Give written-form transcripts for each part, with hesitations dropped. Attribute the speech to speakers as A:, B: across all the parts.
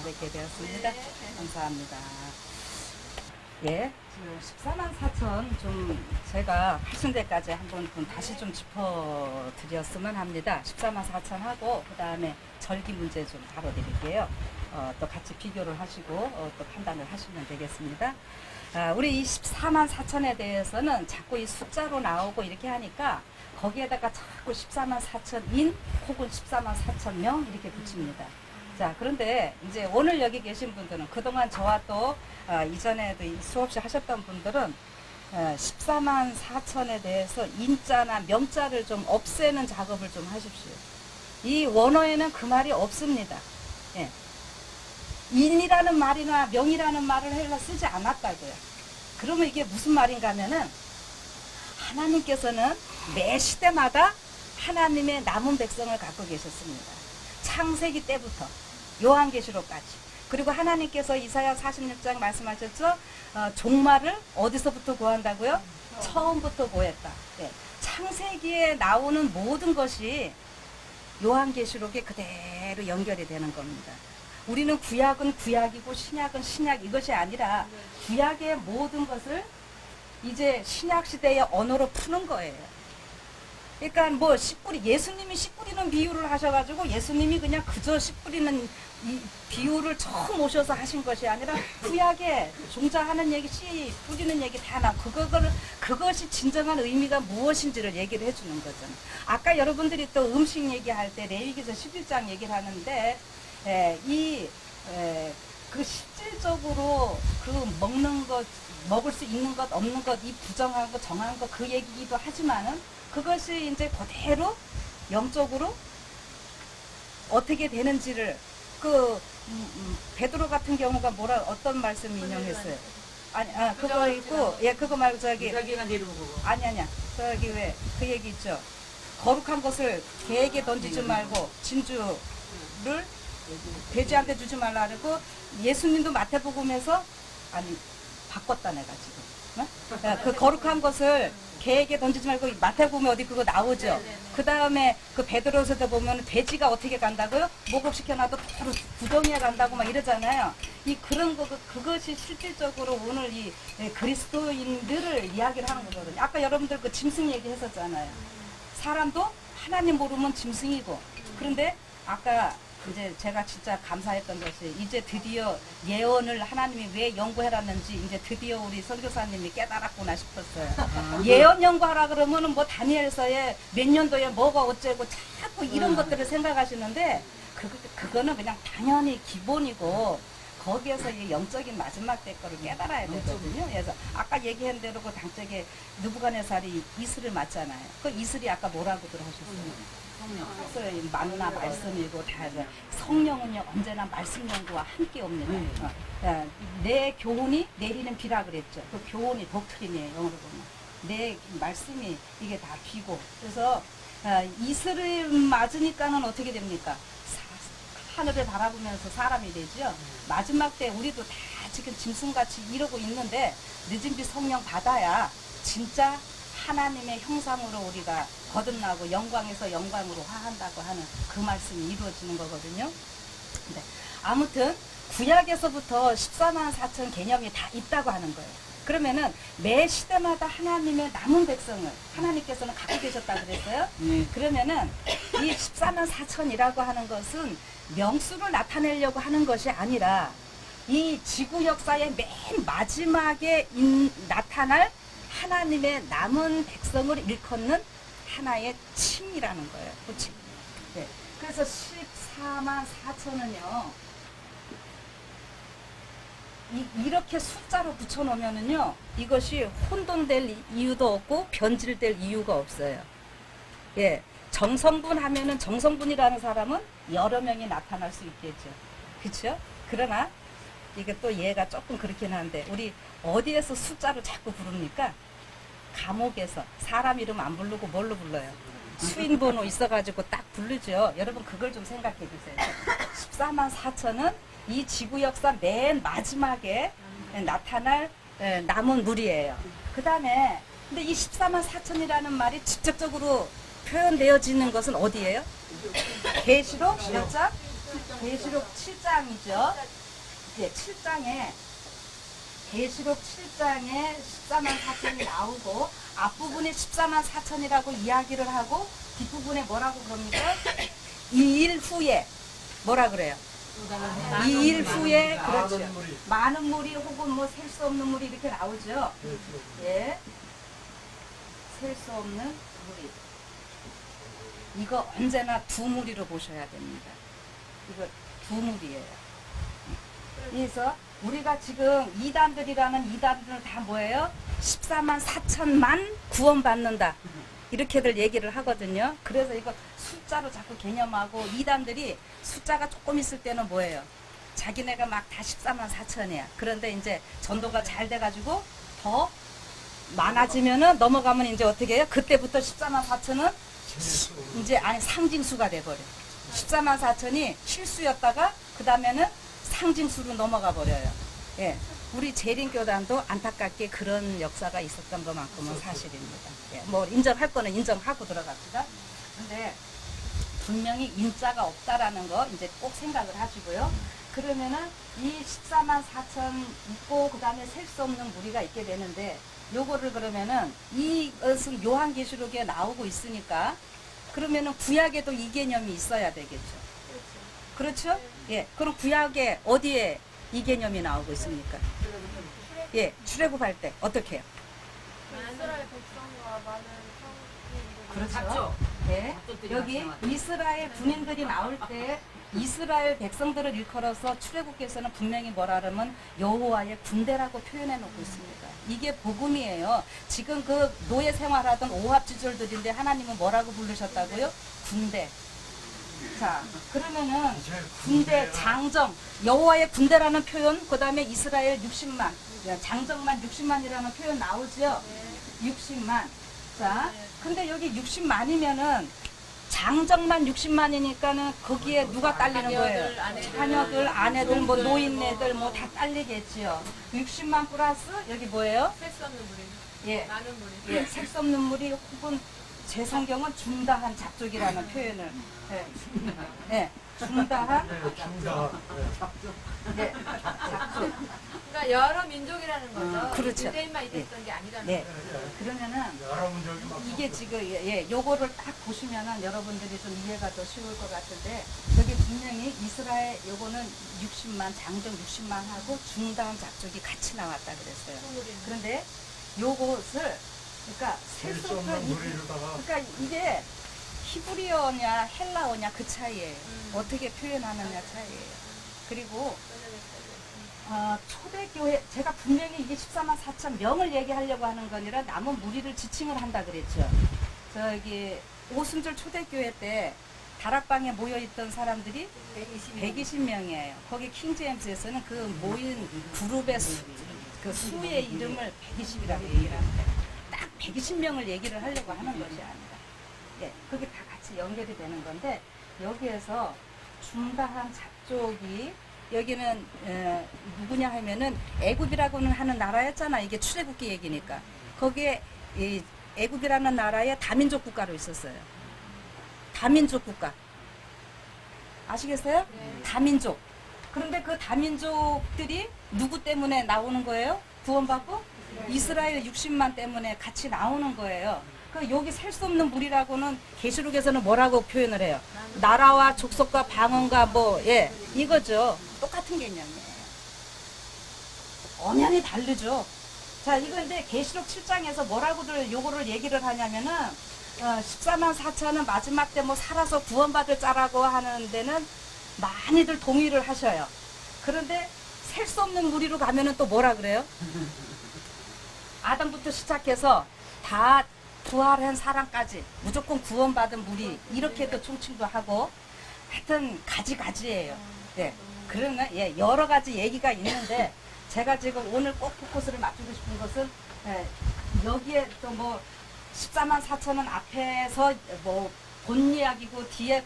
A: 뵙게 되었습니다. 감사합니다. 예, 14만 4천 좀 제가 하신 데까지 한번 다시 좀 짚어드렸으면 합니다. 14만 4천 하고 그 다음에 절기 문제 좀 다뤄드릴게요. 또 같이 비교를 하시고 또 판단을 하시면 되겠습니다. 우리 이 14만 4천에 대해서는 자꾸 이 숫자로 나오고 이렇게 하니까 거기에다가 자꾸 14만 4천인 혹은 14만 4천 명 이렇게 붙입니다. 자, 그런데 이제 오늘 여기 계신 분들은 그동안 저와 또 이전에도 수없이 하셨던 분들은 14만 4천에 대해서 인자나 명자를 좀 없애는 작업을 좀 하십시오. 이 원어에는 그 말이 없습니다. 예. 인이라는 말이나 명이라는 말을 헬라 쓰지 않았다고요. 그러면 이게 무슨 말인가 하면은 하나님께서는 매 시대마다 하나님의 남은 백성을 갖고 계셨습니다. 창세기 때부터 요한계시록까지. 그리고 하나님께서 이사야 46장 말씀하셨죠. 종말을 어디서부터 구한다고요? 처음부터 구했다. 네. 창세기에 나오는 모든 것이 요한계시록에 그대로 연결이 되는 겁니다. 우리는 구약은 구약이고 신약은 신약 이것이 아니라 구약의 모든 것을 이제 신약 시대의 언어로 푸는 거예요. 그러니까 뭐 씨 뿌리, 예수님이 씨 뿌리는 비유를 하셔가지고 예수님이 그냥 그저 씨 뿌리는 이 비유를 처음 오셔서 하신 것이 아니라 구약에 종자하는 얘기, 씨 뿌리는 얘기 다 나오고 그것이 진정한 의미가 무엇인지를 얘기를 해주는 거잖아요. 아까 여러분들이 또 음식 얘기할 때 레위기서 11장 얘기를 하는데 그 실질적으로 그 먹는 것, 먹을 수 있는 것, 없는 것, 이 부정한 것, 정한 것, 그 얘기기도 하지만은 그것이 이제 그대로 영적으로 어떻게 되는지를 베드로 같은 경우가 어떤 말씀 인용했어요? 아니, 그거 있고, 예, 그거 말고
B: 자기가 내려온 거.
A: 아니야. 저기 왜, 그 얘기 있죠. 거룩한 것을 개에게 던지지 말고 진주를 돼지한테 주지 말라 그러고 예수님도 마태복음에서 바꿨다 내가 지금. 그 거룩한 것을 개에게 던지지 말고 마태복음에 어디 그거 나오죠. 그 다음에 그 베드로서도 보면 돼지가 어떻게 간다고요? 목욕시켜놔도 바로 구덩이에 간다고 막 이러잖아요. 그런 거 그것이 실질적으로 오늘 이 그리스도인들을 이야기를 하는 거거든요. 아까 여러분들 그 짐승 얘기했었잖아요. 사람도 하나님 모르면 짐승이고. 그런데 아까 이제 제가 진짜 감사했던 것이 이제 드디어 예언을 하나님이 왜 연구해놨는지 이제 드디어 우리 선교사님이 깨달았구나 싶었어요. 예언 연구하라 그러면은 뭐 다니엘서에 몇 년도에 뭐가 어째고 자꾸 이런 것들을 생각하시는데 그거는 그냥 당연히 기본이고 거기에서 이 영적인 마지막 때 거를 깨달아야 되거든요. 그래서 아까 얘기한 대로 그 당적에 느부갓네살이 이슬을 맞잖아요. 그 이슬이 아까 뭐라고들 하셨어요? 성령. 만나 말씀이고 다 성령은요 언제나 말씀 연구와 함께 옵니다. 내 교훈이 내리는 비라 그랬죠. 그 교훈이 독트린이에요. 영어로 보면 내 말씀이 이게 다 비고 그래서 이슬을 맞으니까는 어떻게 됩니까? 하늘을 바라보면서 사람이 되죠. 마지막 때 우리도 다 지금 짐승같이 이러고 있는데 늦은 비 성령 받아야 진짜 하나님의 형상으로 우리가 거듭나고 영광에서 영광으로 화한다고 하는 그 말씀이 이루어지는 거거든요. 네. 아무튼 구약에서부터 14만 4천 개념이 다 있다고 하는 거예요. 그러면은 매 시대마다 하나님의 남은 백성을 하나님께서는 갖고 계셨다고 그랬어요. 그러면은 이 14만 4천이라고 하는 것은 명수를 나타내려고 하는 것이 아니라 이 지구 역사의 맨 마지막에 나타날 하나님의 남은 백성을 일컫는 하나의 칭이라는 거예요. 그 칭. 네. 그래서 14만 4천은요. 이렇게 숫자로 붙여놓으면은요. 이것이 혼돈될 이유도 없고 변질될 이유가 없어요. 예. 정성분 하면은 정성분이라는 사람은 여러 명이 나타날 수 있겠죠. 그렇죠? 그러나 이게 또 얘가 조금 그렇긴 한데 우리 어디에서 숫자로 자꾸 부릅니까? 감옥에서 사람 이름 안 부르고 뭘로 불러요? 수인 번호 있어가지고 딱 부르죠. 여러분 그걸 좀 생각해 주세요. 14만 4천은 이 지구 역사 맨 마지막에 나타날 남은 무리예요. 그 다음에 근데 이 14만 4천이라는 말이 직접적으로 표현되어지는 것은 어디예요? 계시록 몇 장? 계시록 7장이죠. 예, 7장에 계시록 7장에 14만 4천이 나오고 앞부분에 14만 4천이라고 이야기를 하고 뒷부분에 뭐라고 그럽니까? 2일 후에 뭐라 그래요? 2일 후에 그렇죠. 많은 물이 혹은 뭐 셀 수 없는 물이 이렇게 나오죠. 예, 셀 수 없는 물이. 이거 언제나 두 무리로 보셔야 됩니다. 이거 두 무리예요. 그래서 우리가 지금 이단들이라는 이단들은 다 뭐예요? 14만 4천만 구원받는다. 이렇게들 얘기를 하거든요. 그래서 이거 숫자로 자꾸 개념하고 이단들이 숫자가 조금 있을 때는 뭐예요? 자기네가 막 다 14만 4천이야. 그런데 이제 전도가 잘 돼가지고 더 많아지면은 넘어가면 이제 어떻게 해요? 그때부터 14만 4천은 이제 아니 상징수가 돼버려. 14만 4천이 실수였다가 그 다음에는 상징수로 넘어가 버려요. 예, 우리 재림교단도 안타깝게 그런 역사가 있었던 것만큼은 사실입니다. 예, 뭐 인정할 거는 인정하고 들어갑시다. 근데 분명히 인자가 없다라는 거 이제 꼭 생각을 하시고요. 그러면은 이 14만 4천 있고 그 다음에 셀 수 없는 무리가 있게 되는데 요거를 그러면은 이것은 요한계시록에 나오고 있으니까 그러면은 구약에도 이 개념이 있어야 되겠죠. 그렇죠? 예. 그럼 구약에 어디에 이 개념이 나오고 있습니까? 예. 출애굽할 때 어떻게 해요?
B: 이스라엘 백성과 많은
A: 그렇죠.
C: 잡죠.
A: 예. 여기 이스라엘 군인들이 나올 때 이스라엘 백성들을 일컬어서 출애굽께서는 분명히 뭐라 그러면 여호와의 군대라고 표현해 놓고 있습니다. 이게 복음이에요. 지금 그 노예 생활하던 오합지졸들인데 하나님은 뭐라고 부르셨다고요? 군대. 자, 그러면은 군대 장정 여호와의 군대라는 표현, 그 다음에 이스라엘 60만 장정만 60만이라는 표현 나오죠. 60만. 자, 근데 여기 60만이면은 장정만 60만이니까는 거기에 누가 딸리는 거예요? 자녀들, 아내들, 뭐 노인네들 뭐 다 딸리겠지요. 60만 플러스 여기 뭐예요?
B: 셀수 없는 무리.
A: 예,
B: 많은 무리.
A: 예, 셀 수 없는 무리 혹은 제 성경은 중다한 작족이라는 표현을 예, 예, 중다한 예, 작족.
B: 그러니까 여러 민족이라는 거죠.
A: 그렇죠.
B: 유대인만 있었던 게 아니라는
A: 네.
B: 거죠.
A: 그러면은 이게 지금 예, 요거를 딱 보시면은 여러분들이 좀 이해가 더 쉬울 것 같은데 여기 분명히 이스라엘 요거는 60만 장정 60만 하고 중다한 작족이 같이 나왔다 그랬어요. 그런데 요것을 그러니까
D: 셀수 없는 무리로다가
A: 그러니까 이게 히브리어냐 헬라어냐 그 차이예요. 어떻게 표현하느냐 차이예요. 그리고 초대교회 제가 분명히 이게 14만 4천 명을 얘기하려고 하는 건 아니라 남은 무리를 지칭을 한다 그랬죠. 저기 오순절 초대교회 때 다락방에 모여있던 사람들이 120명이에요. 거기 킹제임스에서는 그 모인 그룹의 그 수의 이름을 120이라고 얘기를 합니다. 딱 120명을 얘기를 하려고 하는 것이 아니라 예, 그게 다 같이 연결이 되는 건데 여기에서 중다한 작족이 여기는 누구냐 하면은 애굽이라고는 하는 나라였잖아. 이게 출애굽기 얘기니까 거기에 이 애굽이라는 나라에 다민족 국가로 있었어요. 다민족 국가 아시겠어요?
B: 네.
A: 다민족. 그런데 그 다민족들이 누구 때문에 나오는 거예요? 구원받고 이스라엘 60만 때문에 같이 나오는 거예요. 그 여기 셀 수 없는 무리라고는 계시록에서는 뭐라고 표현을 해요? 나라와 족속과 방언과 뭐 예 이거죠. 똑같은 개념이에요. 엄연히 다르죠. 자, 이거 이제 계시록 7장에서 뭐라고들 요거를 얘기를 하냐면은 14만 4천은 마지막 때 뭐 살아서 구원받을 자라고 하는 데는 많이들 동의를 하셔요. 그런데 셀 수 없는 무리로 가면은 또 뭐라 그래요? 아담부터 시작해서 다 부활한 사람까지 무조건 구원받은 무리 이렇게도 총칭도 하고 하여튼 가지가지예요. 네. 그러면 예, 여러 가지 얘기가 있는데 제가 지금 오늘 꼭 포커스를 맞추고 싶은 것은 여기에 또 뭐 14만 4천은 앞에서 뭐 본 이야기고 뒤에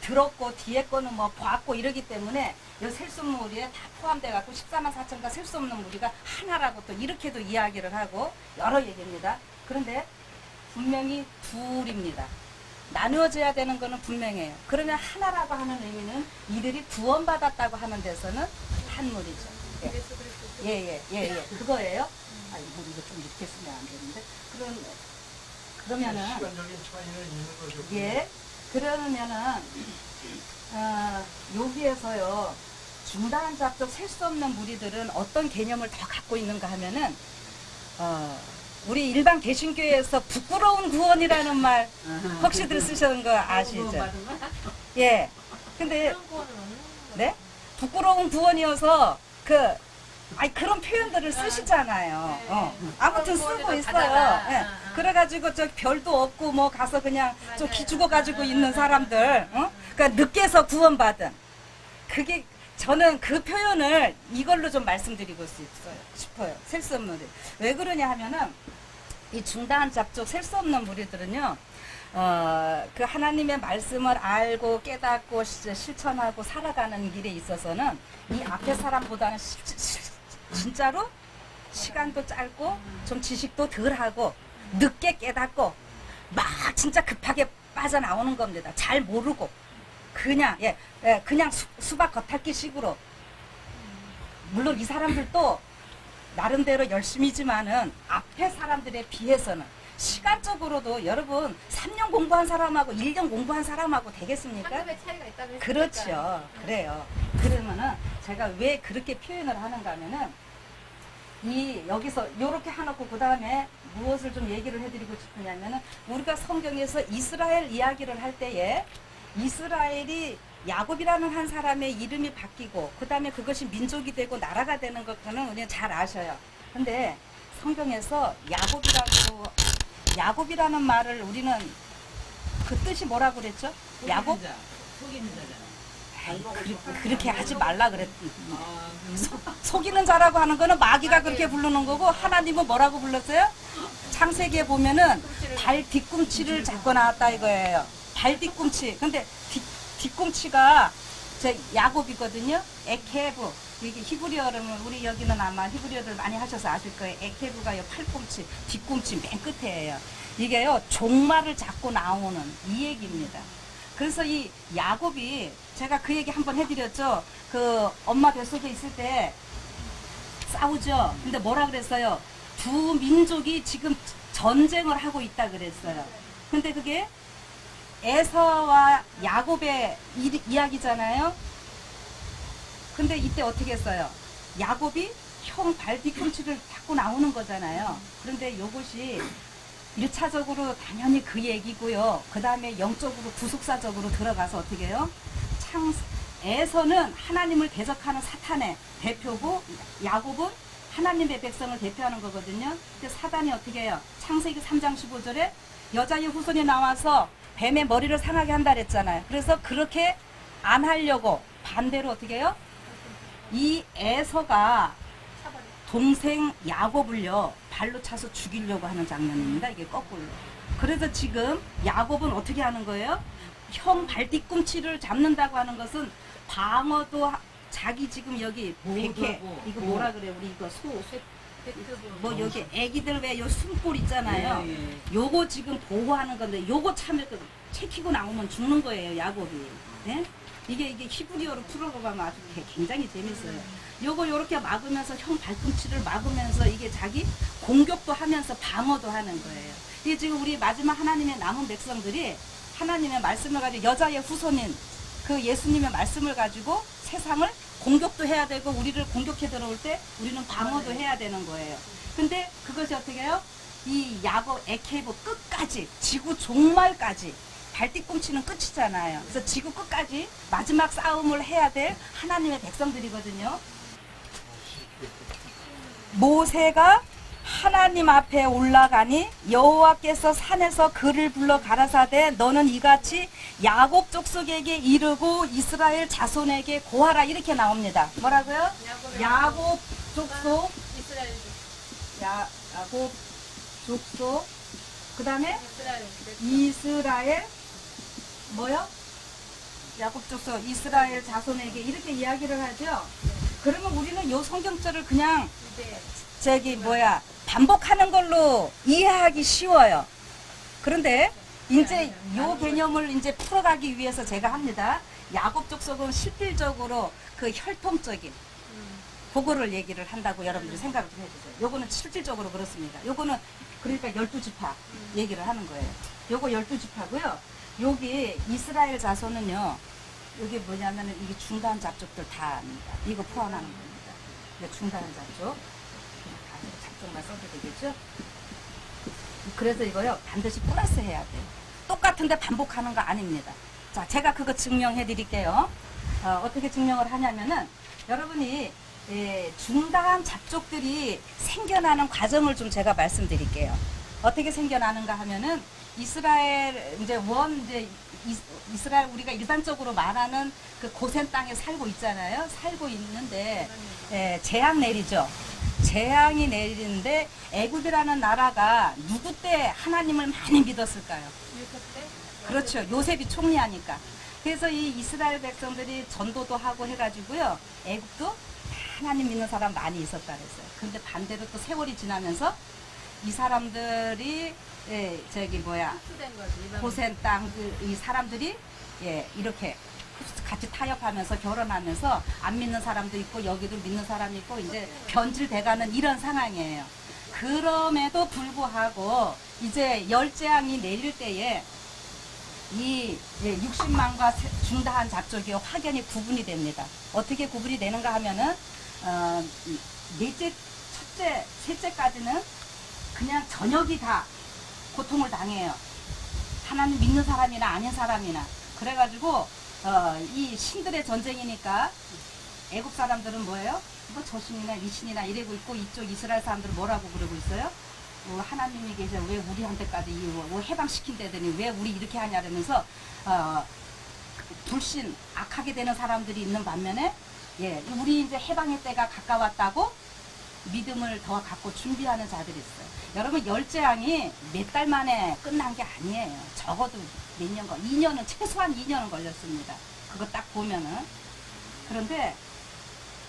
A: 들었고 뒤에 거는 뭐 봤고 이러기 때문에 이 셀 수 없는 무리에 다 포함돼 갖고 14만 4천과 셀 수 없는 무리가 하나라고 또 이렇게도 이야기를 하고 여러 얘기입니다. 그런데 분명히 둘입니다. 나누어져야 되는 거는 분명해요. 그러면 하나라고 하는 의미는 이들이 구원받았다고 하는 데서는 한 무리죠. 예. 그거예요. 아, 이거 좀 이렇게 쓰면 안 되는데. 그러면은
D: 시간적인 차이는 있는 거죠.
A: 예. 그러면은 여기에서요. 중단 잡적 셀 수 없는 무리들은 어떤 개념을 더 갖고 있는가 하면은 우리 일반 개신교에서 부끄러운 구원이라는 말 혹시들 쓰시는 거 아시죠? 예. 근데
B: 그런 거는 없는 거죠.
A: 네? 부끄러운 구원이어서 그런 표현들을 쓰시잖아요.
B: 네.
A: 아무튼
B: 그런
A: 쓰고
B: 구원에도
A: 있어요.
B: 가다가,
A: 예. 그래가지고 저 별도 없고 뭐 가서 그냥 좀
B: 맞아요.
A: 기죽어가지고 있는 사람들, 그러니까 늦게서 구원받은 그게 저는 그 표현을 이걸로 좀 말씀드리고 싶어요. 셀 수 없는 무리. 왜 그러냐 하면은 이 중단 잡족 셀 수 없는 무리들은요. 그 하나님의 말씀을 알고 깨닫고 실천하고 살아가는 길에 있어서는 이 앞에 사람보다는 진짜로 시간도 짧고 좀 지식도 덜하고 늦게 깨닫고 막 진짜 급하게 빠져나오는 겁니다. 잘 모르고 그냥 그냥 수박 겉핥기 식으로. 물론 이 사람들도 나름대로 열심히지만은 앞에 사람들에 비해서는 시간적으로도 여러분 3년 공부한 사람하고 1년 공부한 사람하고 되겠습니까?
B: 상급의 차이가 있다고 했으니까.
A: 그렇죠. 그래요. 그러면은 제가 왜 그렇게 표현을 하는가 하면은 여기서 요렇게 해놓고 그 다음에 무엇을 좀 얘기를 해드리고 싶으냐면은 우리가 성경에서 이스라엘 이야기를 할 때에 이스라엘이 야곱이라는 한 사람의 이름이 바뀌고 그 다음에 그것이 민족이 되고 나라가 되는 것은 우리는 잘 아셔요. 근데 성경에서 야곱이라는 말을 우리는 그 뜻이 뭐라고 그랬죠? 야곱?
C: 속이는 자잖아.
A: 아이, 그렇게 하지 말라 그랬. 속이는 자라고 하는 거는 마귀가 그렇게 부르는 거고 하나님은 뭐라고 불렀어요? 창세기에 보면은 발 뒤꿈치를 잡고 나왔다 이거예요. 발 뒤꿈치. 근데 뒤꿈치가 저 야곱이거든요. 에케브. 이게 히브리어는 우리 여기는 아마 히브리어를 많이 하셔서 아실 거예요. 에케브가요 팔꿈치, 뒤꿈치 맨 끝에예요. 이게요 종말을 잡고 나오는 이 얘기입니다. 그래서 이 야곱이 제가 그 얘기 한번 해드렸죠. 그 엄마 뱃속에 있을 때 싸우죠. 근데 뭐라 그랬어요? 두 민족이 지금 전쟁을 하고 있다 그랬어요. 근데 그게 에서와 야곱의 이야기잖아요. 근데 이때 어떻게 했어요? 야곱이 형 발 뒤꿈치를 잡고 나오는 거잖아요. 그런데 이것이 1차적으로 당연히 그 얘기고요. 그 다음에 영적으로 구속사적으로 들어가서 어떻게 해요? 에서는 하나님을 대적하는 사탄의 대표고 야곱은 하나님의 백성을 대표하는 거거든요. 근데 사단이 어떻게 해요? 창세기 3장 15절에 여자의 후손이 나와서 뱀의 머리를 상하게 한다 그랬잖아요. 그래서 그렇게 안 하려고 반대로 어떻게 해요? 이 에서가 동생 야곱을요 발로 차서 죽이려고 하는 장면입니다. 이게 거꾸로. 그래서 지금 야곱은 어떻게 하는 거예요? 형 발뒤꿈치를 잡는다고 하는 것은 방어도 자기 지금 여기 백해 이거 뭐라 그래 우리 이거 뭐 여기 애기들 왜 요 숨볼 있잖아요. 요거 지금 보호하는 건데 요거 참을 채키고 나오면 죽는 거예요 야곱이. 예? 이게 히브리어로 풀어가면 아주 굉장히 재밌어요. 요거 요렇게 막으면서 형 발꿈치를 막으면서 이게 자기 공격도 하면서 방어도 하는 거예요. 이게 지금 우리 마지막 하나님의 남은 백성들이 하나님의 말씀을 가지고 여자의 후손인 그 예수님의 말씀을 가지고 세상을 공격도 해야 되고 우리를 공격해 들어올 때 우리는 방어도 해야 되는 거예요. 근데 그것이 어떻게 해요? 이 야곱 에케브 끝까지 지구 종말까지 발뒤꿈치는 끝이잖아요. 그래서 지구 끝까지 마지막 싸움을 해야 될 하나님의 백성들이거든요. 모세가 하나님 앞에 올라가니 여호와께서 산에서 그를 불러 가라사대 너는 이같이 야곱 족속에게 이르고 이스라엘 자손에게 고하라 이렇게 나옵니다. 뭐라고요? 야곱 족속
B: 이스라엘
A: 야곱 족속 그 다음에
B: 이스라엘
A: 이스라엘 뭐요? 야곱 족속 이스라엘 자손에게 이렇게 이야기를 하죠. 그러면 우리는 요 성경절을 그냥 반복하는 걸로 이해하기 쉬워요. 그런데 이제 요 개념을 이제 풀어가기 위해서 제가 합니다. 야곱 족속은 실질적으로 그 혈통적인 그거를 얘기를 한다고 여러분들이 생각을 좀 해주세요. 요거는 실질적으로 그렇습니다. 요거는 그러니까 12지파 얘기를 하는 거예요. 요거 12지파고요. 여기 이스라엘 자손은요. 여기 뭐냐면은 이게 중간 잡족들 다입니다. 이거 포함하는 겁니다. 이게 중간 잡족. 잡족만 써도 되겠죠? 그래서 이거요. 반드시 플러스 해야 돼요. 똑같은데 반복하는 거 아닙니다. 자, 제가 그거 증명해 드릴게요. 어떻게 증명을 하냐면은 여러분이 중간 잡족들이 생겨나는 과정을 좀 제가 말씀드릴게요. 어떻게 생겨나는가 하면은 이스라엘 이스라엘 우리가 일반적으로 말하는 그 고센 땅에 살고 있잖아요. 살고 있는데 재앙 내리죠. 재앙이 내리는데 애굽이라는 나라가 누구 때 하나님을 많이 믿었을까요? 그렇죠. 요셉이 총리하니까. 그래서 이 이스라엘 백성들이 전도도 하고 해가지고요. 애굽도 하나님 믿는 사람 많이 있었다 그랬어요. 근데 반대로 또 세월이 지나면서 이 사람들이 고센 땅 이 사람들이 이렇게 같이 타협하면서 결혼하면서 안 믿는 사람도 있고 여기도 믿는 사람이 있고 이제 변질돼가는 이런 상황이에요. 그럼에도 불구하고 이제 열재앙이 내릴 때에 이 60만과 중다한 잡족이 확연히 구분이 됩니다. 어떻게 구분이 되는가 하면은 넷째, 첫째, 셋째까지는 그냥 전역이 다 고통을 당해요. 하나님 믿는 사람이나 아닌 사람이나. 그래가지고 이 신들의 전쟁이니까 애국 사람들은 뭐예요? 뭐 저 신이나 이 신이나 이러고 있고 이쪽 이스라엘 사람들은 뭐라고 그러고 있어요? 하나님이 계셔 왜 우리한테까지 해방시킨다더니 왜 우리 이렇게 하냐면서 불신 악하게 되는 사람들이 있는 반면에 우리 이제 해방의 때가 가까웠다고 믿음을 더 갖고 준비하는 자들이 있어요. 여러분 열재앙이 몇 달 만에 끝난 게 아니에요. 적어도 몇 년간 2년은 최소한 2년은 걸렸습니다. 그거 딱 보면은. 그런데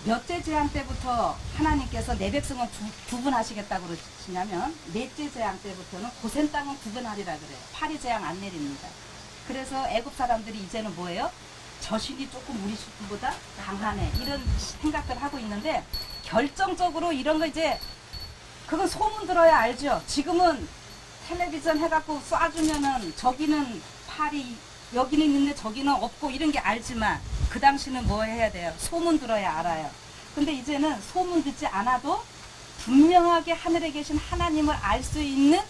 A: 몇째 재앙 때부터 하나님께서 내 백성은 구분하시겠다고 그러시냐면 넷째 재앙 때부터는 고센 땅은 구분하리라 그래요. 파리 재앙 안 내립니다. 그래서 애굽 사람들이 이제는 뭐예요? 저 신이 조금 우리 신보다 강하네 이런 생각을 하고 있는데 결정적으로 이런 거 이제 그건 소문 들어야 알죠. 지금은 텔레비전 해갖고 쏴주면은 저기는 팔이 여기는 있는데 저기는 없고 이런 게 알지만 그 당시는 뭐 해야 돼요? 소문 들어야 알아요. 근데 이제는 소문 듣지 않아도 분명하게 하늘에 계신 하나님을 알 수 있는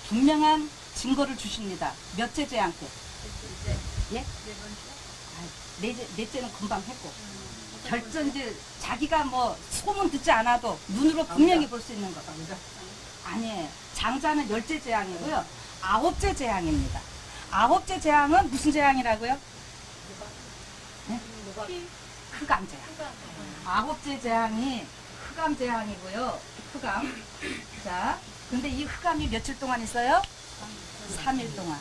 A: 분명한 증거를 주십니다. 몇째 재앙 때? 예? 넷째는 금방 했고. 결정 이제 자기가 뭐 소문 듣지 않아도 눈으로 분명히 볼 수 있는 거. 아니에요. 장자는 열째 재앙이고요. 9째 재앙입니다. 9째 재앙은 무슨 재앙이라고요? 네? 흑암 재앙. 9째 재앙이 흑암 재앙이고요. 흑암. 자, 근데 이 흑암이 며칠 동안 있어요? 3일 동안.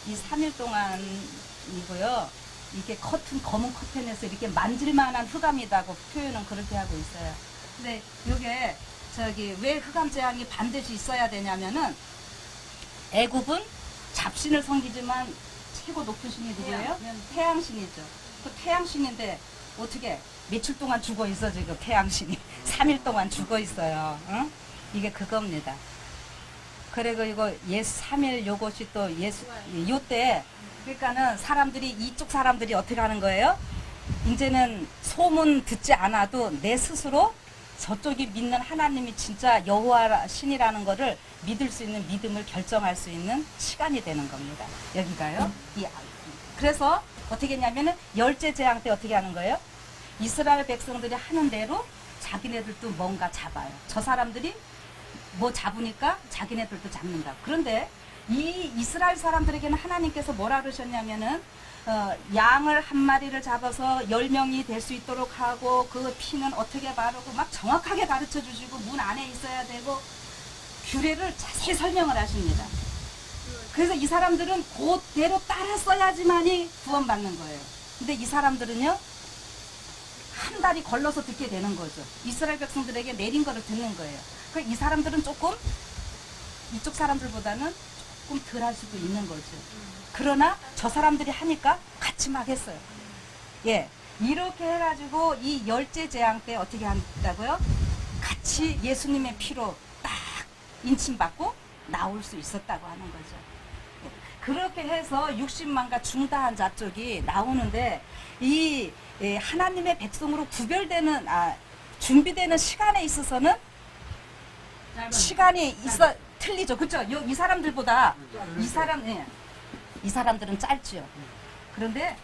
A: 이 3일 동안이고요. 이게 검은 커튼에서 이렇게 만질만한 흑암이라고 표현은 그렇게 하고 있어요. 근데 이게 왜 흑암 재앙이 반드시 있어야 되냐면은 애굽은 잡신을 섬기지만 최고 높은 신이 누구예요? 태양신이죠. 그 태양신인데 어떻게 며칠 동안 죽어 있어 지금 태양신이 3일 동안 죽어 있어요. 응? 이게 그겁니다. 그리고 이거 3일 요것이 또 요때 그러니까는 이쪽 사람들이 어떻게 하는 거예요? 이제는 소문 듣지 않아도 내 스스로 저쪽이 믿는 하나님이 진짜 여호와 신이라는 거를 믿을 수 있는 믿음을 결정할 수 있는 시간이 되는 겁니다. 여기가요. 그래서 어떻게 했냐면은 열째 재앙 때 어떻게 하는 거예요? 이스라엘 백성들이 하는 대로 자기네들도 뭔가 잡아요. 저 사람들이 뭐 잡으니까 자기네들도 잡는다. 그런데 이 이스라엘 사람들에게는 하나님께서 뭐라 그러셨냐면은 양을 한 마리를 잡아서 10명이 될 수 있도록 하고 그 피는 어떻게 바르고 막 정확하게 가르쳐 주시고 문 안에 있어야 되고 규례를 자세히 설명을 하십니다. 그래서 이 사람들은 그대로 따라 써야지만이 구원받는 거예요. 근데 이 사람들은요 한 달이 걸러서 듣게 되는 거죠. 이스라엘 백성들에게 내린 거를 듣는 거예요. 이 사람들은 조금 이쪽 사람들보다는 조금 덜 할 수도 있는 거죠. 그러나 저 사람들이 하니까 같이 막 했어요. 예. 이렇게 해가지고 이 열째 재앙 때 어떻게 한다고요? 같이 예수님의 피로 딱 인침받고 나올 수 있었다고 하는 거죠. 예. 그렇게 해서 60만과 중다한 자 쪽이 나오는데 이 하나님의 백성으로 구별되는 준비되는 시간에 있어서는 시간이 있어 틀리죠. 그렇죠? 이 사람들보다 이 사람들은 짧지요. 그런데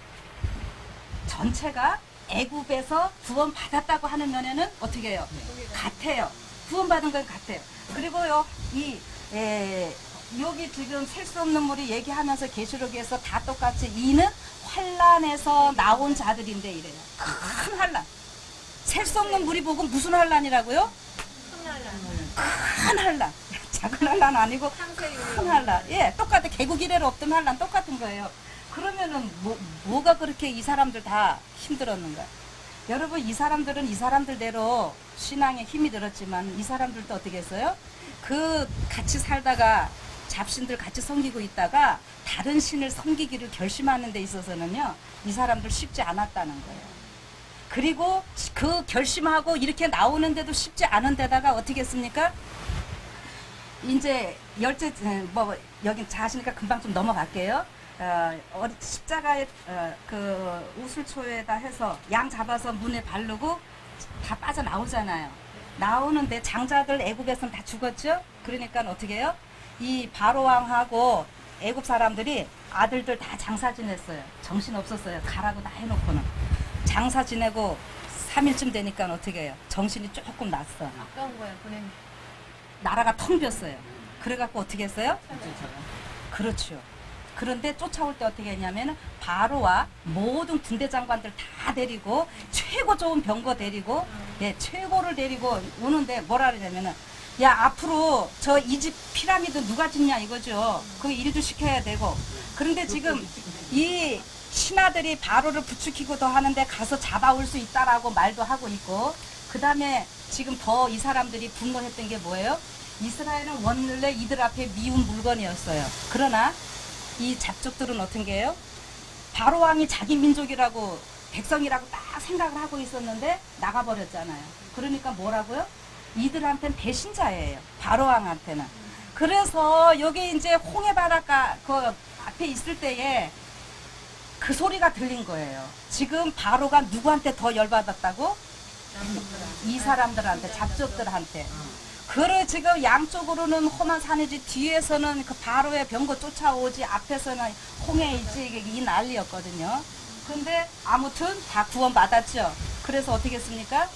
A: 전체가 애굽에서 구원 받았다고 하는 면에는 어떻게 해요? 같아요. 구원 받은 건 같아요. 그리고요 여기 지금 셀 수 없는 물이 얘기하면서 계시록에서 다 똑같이 이는 환란에서 나온 자들인데 이래요. 큰 환란. 셀 수 없는 물이 보고 무슨 환란이라고요? 큰 환란. 작은 환란 아니고 큰 환란. 예, 똑같아. 개국 이래로 없던 환란 똑같은 거예요. 그러면은 뭐가 그렇게 이 사람들 다 힘들었는가? 여러분 이 사람들은 이 사람들대로 신앙에 힘이 들었지만 이 사람들도 어떻게 했어요? 그 같이 살다가 잡신들 같이 섬기고 있다가 다른 신을 섬기기를 결심하는 데 있어서는요 이 사람들 쉽지 않았다는 거예요. 그리고 그 결심하고 이렇게 나오는데도 쉽지 않은 데다가 어떻게 했습니까? 이제 열째 여기 자시니까 금방 좀 넘어갈게요. 십자가에 그 우슬초에다 해서 양 잡아서 문에 바르고 다 빠져 나오잖아요. 나오는데 장자들 애굽에서는 다 죽었죠. 그러니까 어떻게 해요? 이 바로왕하고 애굽 사람들이 아들들 다 장사 지냈어요. 정신 없었어요. 가라고 다 해놓고는 장사 지내고 3일쯤 되니까 어떻게 해요? 정신이 조금 났어.
B: 아까운 거야 보낸.
A: 나라가 텅 비었어요. 그래갖고 어떻게 했어요? 그렇죠. 그런데 쫓아올 때 어떻게 했냐면 바로와 모든 군대 장관들 다 데리고 최고 좋은 병거 데리고 최고를 데리고 오는데 뭐라 그러냐면은 야 앞으로 저 이집 피라미드 누가 짓냐 이거죠. 그 일도 시켜야 되고 그런데 지금 이 신하들이 바로를 부추기고 더 하는데 가서 잡아올 수 있다라고 말도 하고 있고 그 다음에 지금 더 이 사람들이 분노했던 게 뭐예요? 이스라엘은 원래 이들 앞에 미운 물건이었어요. 그러나 이 잡족들은 어떤 게요? 바로왕이 자기 민족이라고 백성이라고 딱 생각을 하고 있었는데 나가버렸잖아요. 그러니까 뭐라고요? 이들한테는 배신자예요. 바로왕한테는. 그래서 여기 이제 홍해 바닷가 그 앞에 있을 때에 그 소리가 들린 거예요. 지금 바로가 누구한테 더 열받았다고? 이 사람들한테, 잡족들한테. 그래 지금 양쪽으로는 험한 산이지 뒤에서는 그 바로의 병거 쫓아오지 앞에서는 홍해 있지 이 난리였거든요. 근데 아무튼 다 구원받았죠. 그래서 어떻게 했습니까?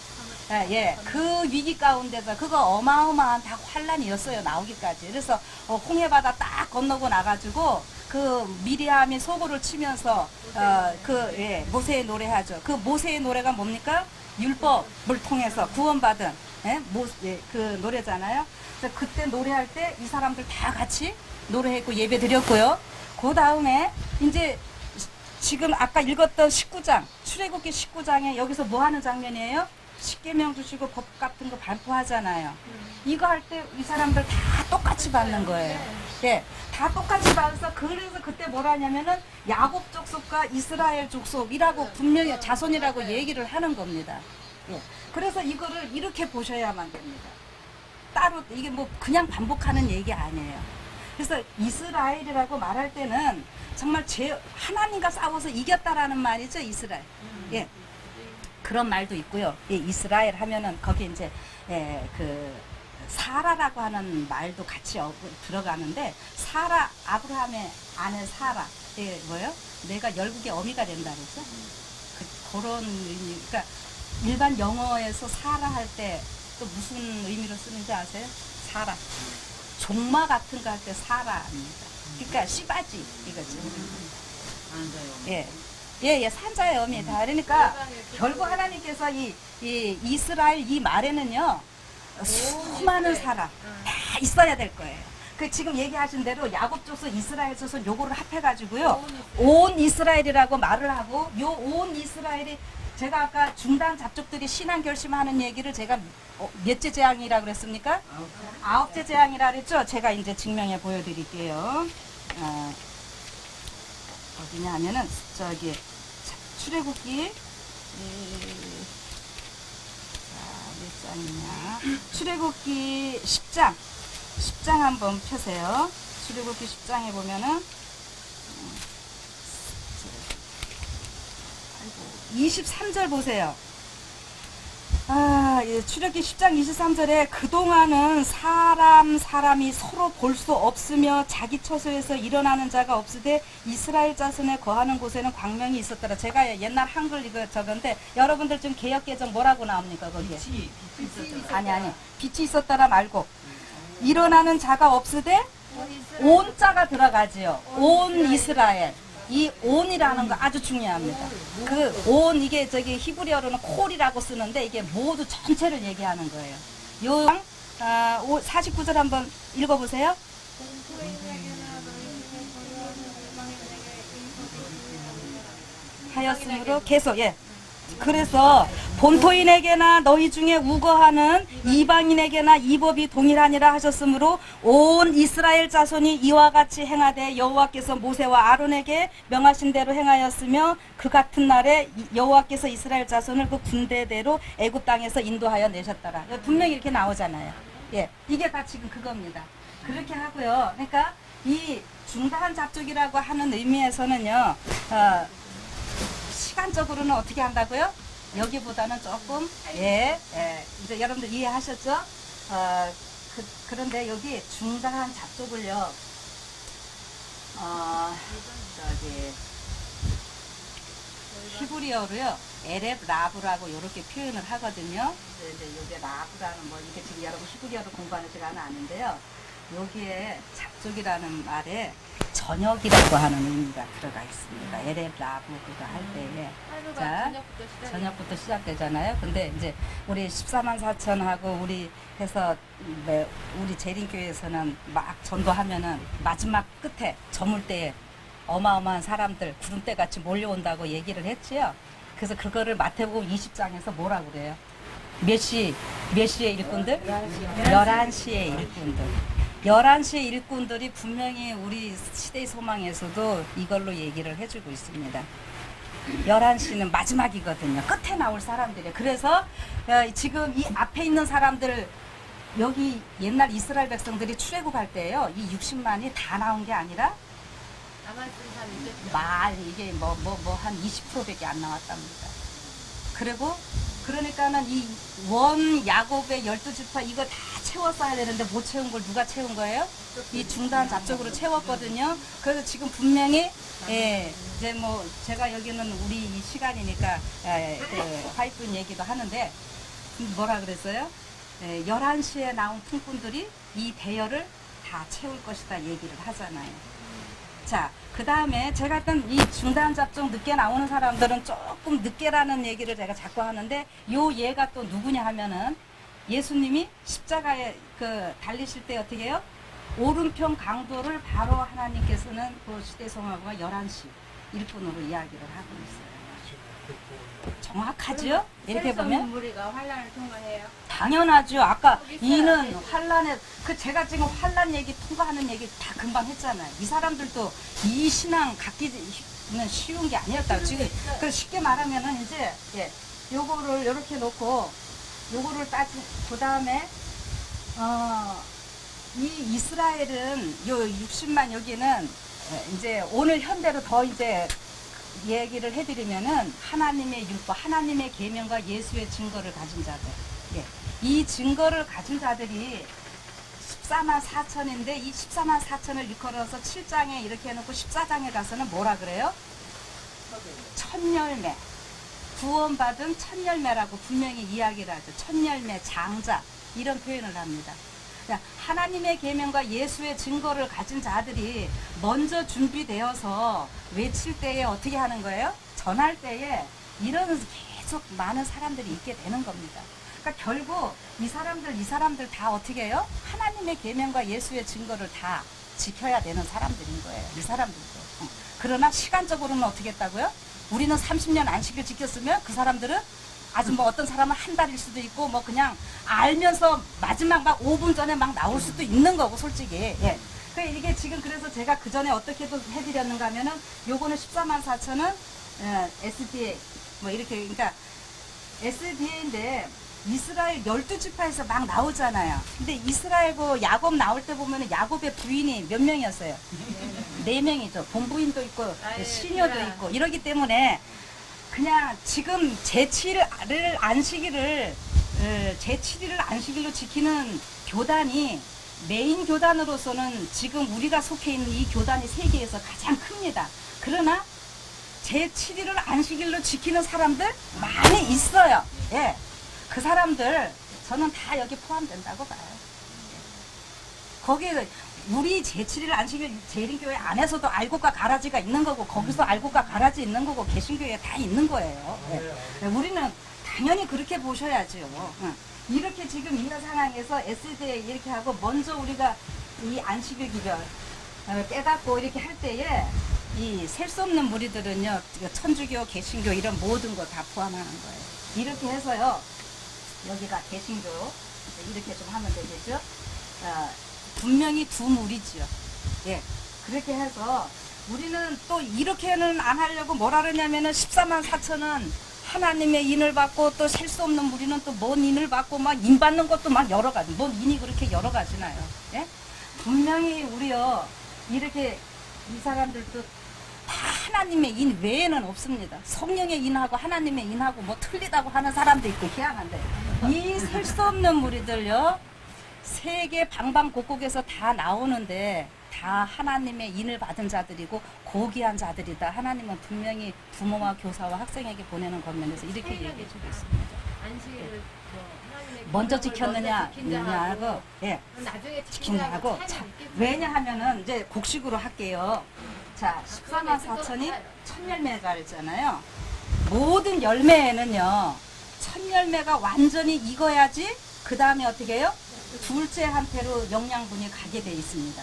A: 그 위기 가운데서 그거 어마어마한 다 환란이었어요. 나오기까지. 그래서 홍해 바다 딱 건너고 나가지고 그 미리암이 소고를 치면서 모세의 노래하죠. 그 모세의 노래가 뭡니까? 율법을 통해서 구원받은 그 노래잖아요. 그래서 그때 노래할 때 이 사람들 다 같이 노래했고 예배 드렸고요. 그 다음에 이제 지금 아까 읽었던 19장 출애굽기 19장에 여기서 뭐 하는 장면이에요? 십계명 주시고 법 같은 거 발표하잖아요. 이거 할 때 이 사람들 다 똑같이 받는 거예요. 예, 다 똑같이 받아서 그래서 그때 뭐라 하냐면은 야곱 족속과 이스라엘 족속이라고 분명히 자손이라고 얘기를 하는 겁니다. 예, 그래서 이거를 이렇게 보셔야만 됩니다. 따로 이게 뭐 그냥 반복하는 얘기 아니에요. 그래서 이스라엘이라고 말할 때는 정말 하나님과 싸워서 이겼다라는 말이죠, 이스라엘. 예. 그런 말도 있고요. 예, 이스라엘 하면은 거기 이제 그 사라라고 하는 말도 같이 들어가는데 사라 아브라함의 아내 사라 이게 뭐예요? 내가 열국의 어미가 된다 그랬죠? 그런 의미. 그러니까 일반 영어에서 사라 할 때 또 무슨 의미로 쓰는지 아세요? 사라. 종마 같은 거 할 때 사라입니다. 그러니까 씨바지 이거죠. 예, 산자의 어미 다. 그러니까 결국 하나님께서 이 이스라엘 이 말에는요 수많은 사람 다 있어야 될 거예요. 그 지금 얘기하신 대로 야곱 족속 이스라엘 족속 요거를 합해가지고요 온 이스라엘이라고 말을 하고 요 온 이스라엘이 제가 아까 중단 잡족들이 신앙 결심하는 얘기를 제가 몇째 재앙이라 그랬습니까? 9째 재앙이라 그랬죠? 제가 이제 증명해 보여드릴게요. 어디냐 하면은 저기 출애굽기 몇 장이냐? 출애굽기 10장 한번 펴세요. 출애굽기 10장에 보면은 23절 보세요. 출애굽기 10장 23절에 그동안은 사람이 서로 볼 수 없으며 자기 처소에서 일어나는 자가 없으되 이스라엘 자손에 거하는 곳에는 광명이 있었더라. 제가 옛날 한글 이거 적은데 여러분들 좀 개역개정 뭐라고 나옵니까 거기에?
B: 빛이 있었잖아.
A: 아니 빛이 있었더라 말고 일어나는 자가 없으되 온 자가 들어가지요. 온 이스라엘. 이 온이라는 거 아주 중요합니다. 그 온 이게 저기 히브리어로는 콜이라고 쓰는데 이게 모두 전체를 얘기하는 거예요. 요 49절 한번 읽어보세요. 하였으므로 계속 그래서 본토인에게나 너희 중에 우거하는 이방인에게나 이 법이 동일하니라 하셨으므로 온 이스라엘 자손이 이와 같이 행하되 여호와께서 모세와 아론에게 명하신 대로 행하였으며 그 같은 날에 여호와께서 이스라엘 자손을 그 군대대로 애굽 땅에서 인도하여 내셨더라. 분명히 이렇게 나오잖아요. 이게 다 지금 그겁니다. 그렇게 하고요. 그러니까 이 중단 잡족이라고 하는 의미에서는요. 시간적으로는 어떻게 한다고요? 여기보다는 조금 이제 여러분들 이해하셨죠? 그런데 여기 중단한 잡족을요. 저기 히브리어로요. 에렙 라브라고 이렇게 표현을 하거든요. 이제 이게 라브라는 뭐 이게 지금 여러분 히브리어로 공부하는 시간은 아닌데요. 여기에 잡족이라는 말에 저녁이라고 하는 의미가 들어가 있습니다. 에렙 라브 그거 할 때에 자 저녁부터 시작되잖아요. 근데 이제 우리 14만 4천하고 우리 해서 우리 재림교회에서는 막 전도하면은 마지막 끝에 저물 때에 어마어마한 사람들 구름대 같이 몰려온다고 얘기를 했지요. 그래서 그거를 마태복음 20장에서 뭐라 그래요? 몇 시에 일꾼들? 11시에 일꾼들. 11시의 일꾼들이 분명히 우리 시대의 소망에서도 이걸로 얘기를 해주고 있습니다. 11시는 마지막이거든요. 끝에 나올 사람들이에요. 그래서 지금 이 앞에 있는 사람들 여기 옛날 이스라엘 백성들이 출애굽할 때예요. 이 60만이 다 나온 게 아니라
B: 나만 쓴 사람 있겠죠.
A: 이게 한 20%밖에 안 나왔답니다. 그리고 그러니까는 이 원 야곱의 12지파 이거 다 채웠어야 되는데 못 채운 걸 누가 채운 거예요? 이 중단 잡족으로 채웠거든요. 그래서 지금 분명히 이제 뭐 제가 여기는 우리 이 시간이니까 화이픈 얘기도 하는데 뭐라 그랬어요? 11시에 나온 품꾼들이 이 대열을 다 채울 것이다 얘기를 하잖아요. 자, 그 다음에 제가 했던 이 중단 잡종 늦게 나오는 사람들은 조금 늦게라는 얘기를 제가 자꾸 하는데 요 얘가 또 누구냐 하면은 예수님이 십자가에 달리실 때 어떻게 해요? 오른편 강도를 바로 하나님께서는 그 시대성하고가 11시 일꾼으로 이야기를 하고 있어요. 정확하죠? 이렇게 보면
B: 무리가 환란을 통과해요.
A: 당연하죠. 아까 이는 환란에 제가 지금 환란 얘기 통과하는 얘기 다 금방 했잖아요. 이 사람들도 이 신앙 갖기는 쉬운 게 아니었다. 지금 그 쉽게 말하면은 이제 요거를 이렇게 놓고 요거를 그 다음에 이 이스라엘은 요 60만 여기는 이제 오늘 현대로 더 이제 얘기를 해드리면은 하나님의 율법, 하나님의 계명과 예수의 증거를 가진 자들. 이 증거를 가진 자들이 14만 4천인데 이 14만 4천을 일컬어서 7장에 이렇게 해놓고 14장에 가서는 뭐라 그래요? 천열매. 구원받은 천열매라고 분명히 이야기를 하죠. 천열매, 장자 이런 표현을 합니다. 하나님의 계명과 예수의 증거를 가진 자들이 먼저 준비되어서 외칠 때에 어떻게 하는 거예요? 전할 때에 이런 계속 많은 사람들이 있게 되는 겁니다. 그러니까 결국 이 사람들 다 어떻게 해요? 하나님의 계명과 예수의 증거를 다 지켜야 되는 사람들인 거예요. 이 사람들도. 그러나 시간적으로는 어떻게 했다고요? 우리는 30년 안식일 지켰으면 그 사람들은 아주 뭐 어떤 사람은 한 달일 수도 있고 뭐 그냥 알면서 마지막 막 5분 전에 막 나올 수도 있는 거고 솔직히. 예. 그 이게 지금 그래서 제가 그 전에 어떻게 해드렸는가 하면은 요거는 14만 4천원 SDA 뭐 이렇게 그러니까 SDA인데 이스라엘 12지파에서 막 나오잖아요. 근데 이스라엘 그 야곱 나올 때 보면은 야곱의 부인이 몇 명이었어요? 4명이죠. 본부인도 있고 시녀도 있고 이러기 때문에 그냥 지금 제7일 안식일을 지키는 교단이 메인 교단으로서는 지금 우리가 속해 있는 이 교단이 세계에서 가장 큽니다. 그러나 제7일을 안식일로 지키는 사람들 많이 있어요. 예. 그 사람들 저는 다 여기 포함된다고 봐요. 거기에 우리 제7일 안식일 재림교회 안에서도 알곡과 가라지가 있는 거고 거기서 알곡과 가라지 있는 거고 개신교회에 다 있는 거예요. 예. 우리는 당연히 그렇게 보셔야죠. 이렇게 지금 있는 상황에서 SD에 이렇게 하고 먼저 우리가 이 안식일 기별 깨닫고 이렇게 할 때에 이 셀 수 없는 무리들은요 천주교, 개신교 이런 모든 거 다 포함하는 거예요. 이렇게 해서요 여기가 개신교 이렇게 좀 하면 되겠죠. 분명히 두 무리지요. 예, 그렇게 해서 우리는 또 이렇게는 안 하려고 뭐라 그러냐면은 14만 4천원 하나님의 인을 받고 또 셀 수 없는 무리는 또 뭔 인을 받고 막 인 받는 것도 막 여러 가지 뭔 인이 그렇게 여러 가지나요. 예? 분명히 우리요 이렇게 이 사람들도 다 하나님의 인 외에는 없습니다. 성령의 인하고 하나님의 인하고 뭐 틀리다고 하는 사람도 있고 희한한데 이 셀 수 없는 무리들요 세계 방방곡곡에서 다 나오는데 다 하나님의 인을 받은 자들이고 고귀한 자들이다. 하나님은 분명히 부모와 교사와 학생에게 보내는 것면에서 이렇게 얘기해 주고 있습니다.
B: 안식일을 하나님의
A: 먼저
B: 계명을
A: 지켰느냐,
B: 먼저 지킨다
A: 하고, 예,
B: 나중에
A: 지키느냐고. 왜냐하면은 이제 곡식으로 할게요. 자, 14만 4천이 첫 열매가 있잖아요. 모든 열매에는요, 첫 열매가 완전히 익어야지 그 다음에 어떻게 해요? 둘째한테로 영양분이 가게 돼 있습니다.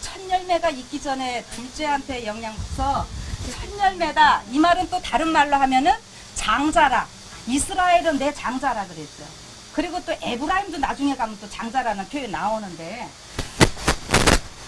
A: 첫 열매가 익기 전에 둘째한테 영양분서 첫 열매다. 이 말은 또 다른 말로 하면은 장자라. 이스라엘은 내 장자라 그랬죠. 그리고 또 에브라임도 나중에 가면 또 장자라는 표현 나오는데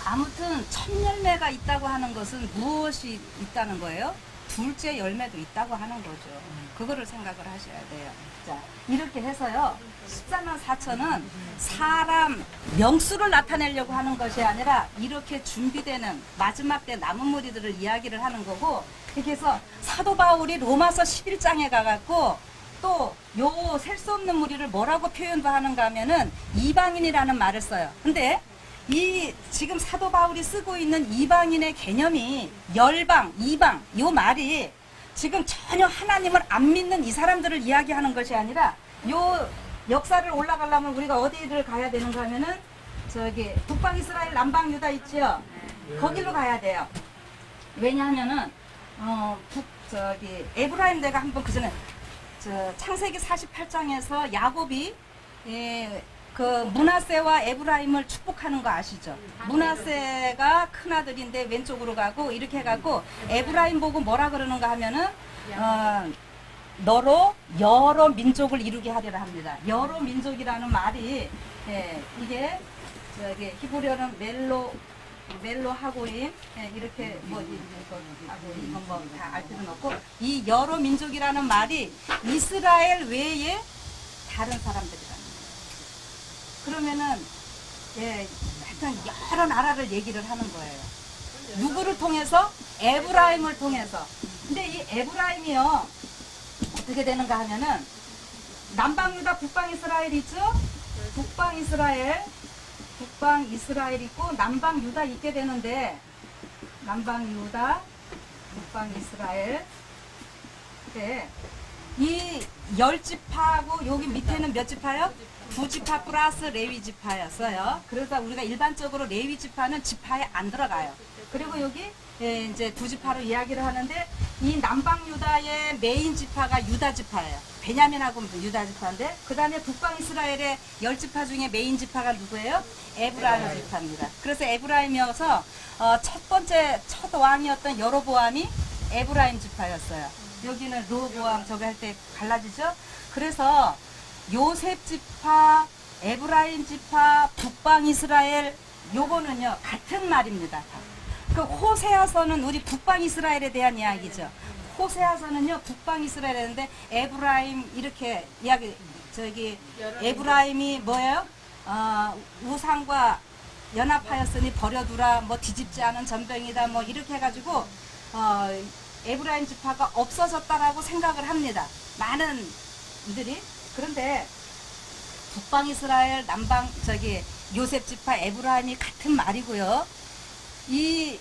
A: 아무튼 첫 열매가 있다고 하는 것은 무엇이 있다는 거예요? 둘째 열매도 있다고 하는 거죠. 그거를 생각을 하셔야 돼요. 자, 이렇게 해서요. 14만 4천은 사람 명수를 나타내려고 하는 것이 아니라 이렇게 준비되는 마지막 때 남은 무리들을 이야기를 하는 거고 이렇게 해서 사도 바울이 로마서 11장에 가갖고 또 요 셀 수 없는 무리를 뭐라고 표현도 하는가 하면은 이방인이라는 말을 써요. 근데 이 지금 사도 바울이 쓰고 있는 이방인의 개념이 열방, 이방 요 말이 지금 전혀 하나님을 안 믿는 이 사람들을 이야기하는 것이 아니라 요 역사를 올라가려면 우리가 어디를 가야 되는가 하면은 저기 북방 이스라엘 남방 유다 있지요. 거기로 가야 돼요. 왜냐하면은 저기 에브라임 내가 한번 그전에 저 창세기 48장에서 야곱이 그 므낫세와 에브라임을 축복하는 거 아시죠? 므낫세가 큰 아들인데 왼쪽으로 가고 이렇게 해갖고 에브라임 보고 뭐라 그러는가 하면은 너로 여러 민족을 이루게 하리라 합니다. 여러 민족이라는 말이 이게 저기 히브리어는 멜로 하고임 이렇게 뭐 이건 뭐 다 알 필요는 없고 이 여러 민족이라는 말이 이스라엘 외에 다른 사람들이라. 그러면은 하여튼 여러 나라를 얘기를 하는 거예요. 누구를 통해서? 에브라임을 통해서. 근데 이 에브라임이요 어떻게 되는가 하면은 남방 유다 북방 이스라엘 있죠? 북방 이스라엘 있고 남방 유다 있게 되는데 남방 유다 북방 이스라엘 이 10지파하고 여기 밑에는 몇 지파요? 2지파 플러스 레위 지파였어요. 그래서 우리가 일반적으로 레위 지파는 지파에 안 들어가요. 그리고 여기 이제 2지파로 이야기를 하는데 이 남방 유다의 메인 지파가 유다 지파예요. 베냐민하고 유다 지파인데 그 다음에 북방 이스라엘의 10지파 중에 메인 지파가 누구예요? 에브라임 지파입니다. 그래서 에브라임이어서 첫 왕이었던 여로보암이 에브라임 지파였어요. 여기는 르호보암 저기 할 때 갈라지죠. 그래서 요셉 지파, 에브라임 지파, 북방 이스라엘 요거는요 같은 말입니다. 그 호세아서는 우리 북방 이스라엘에 대한 이야기죠. 호세아서는요 북방 이스라엘인데 에브라임 이렇게 이야기 저기 에브라임이 뭐예요? 우상과 연합하였으니 버려두라 뭐 뒤집지 않은 전병이다 뭐 이렇게 해가지고 에브라임 지파가 없어졌다라고 생각을 합니다. 많은 이들이. 그런데 북방 이스라엘 남방 저기 요셉 지파 에브라임이 같은 말이고요. 이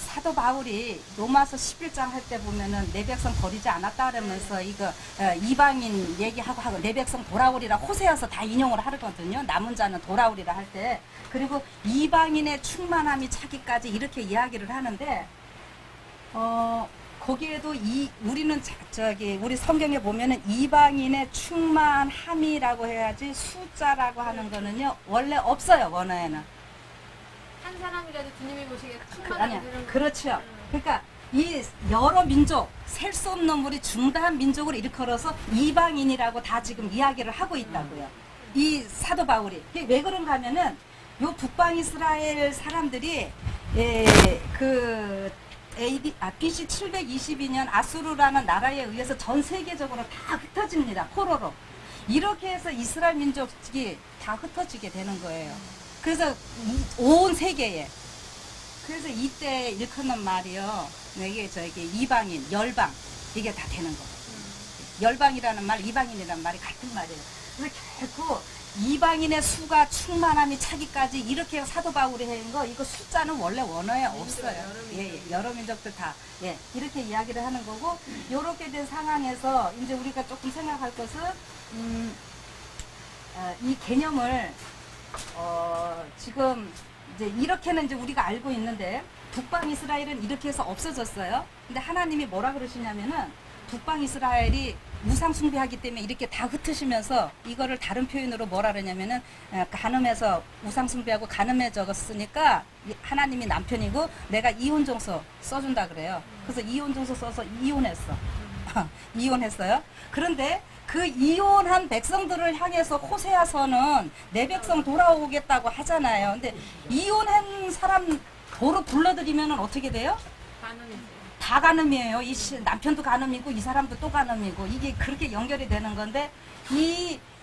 A: 사도 바울이 로마서 11장 할 때 보면은 내 백성 버리지 않았다 그러면서 이거 이방인 얘기하고 내 백성 돌아오리라 호세아서 다 인용을 하거든요. 남은 자는 돌아오리라 할 때. 그리고 이방인의 충만함이 차기까지 이렇게 이야기를 하는데 거기에도 우리는 저기 우리 성경에 보면은 이방인의 충만함이라고 해야지 숫자라고 하는 거는요 원래 없어요. 원어에는.
B: 한 사람이라도 주님이 보시기에
A: 아니야.
B: 충만한
A: 그렇죠. 그러니까 이 여러 민족, 셀 수 없는 우리 중다한 민족을 일컬어서 이방인이라고 다 지금 이야기를 하고 있다고요. 이 사도 바울이. 왜 그런가 하면은 요 북방 이스라엘 사람들이 BC 722년 아수르라는 나라에 의해서 전 세계적으로 다 흩어집니다. 포로로. 이렇게 해서 이스라엘 민족이 다 흩어지게 되는 거예요. 그래서 온 세계에. 그래서 이때 일컫는 말이요. 이게 저기 이방인, 열방 이게 다 되는 거. 열방이라는 말, 이방인이라는 말이 같은 말이에요. 그래서 결국 이방인의 수가 충만함이 차기까지 이렇게 사도 바울이 한 거 이거 숫자는 원래 원어에 없어요. 여러 민족들 다 이렇게 이야기를 하는 거고 이렇게 된 상황에서 이제 우리가 조금 생각할 것은 이 개념을 지금 이제 이렇게는 이제 우리가 알고 있는데 북방 이스라엘은 이렇게 해서 없어졌어요. 근데 하나님이 뭐라 그러시냐면은 북방 이스라엘이 우상 숭배하기 때문에 이렇게 다 흩으시면서 이거를 다른 표현으로 뭐라 그러냐면은 간음해서 우상 숭배하고 간음해 적었으니까 하나님이 남편이고 내가 이혼정서 써준다 그래요. 그래서 이혼정서 써서 이혼했어. 이혼했어요. 그런데 그 이혼한 백성들을 향해서 호세아서는 내 백성 돌아오겠다고 하잖아요. 근데 이혼한 사람 도로 불러들이면 어떻게 돼요? 다 간음이에요. 남편도 간음이고 이 사람도 또 간음이고 이게 그렇게 연결이 되는 건데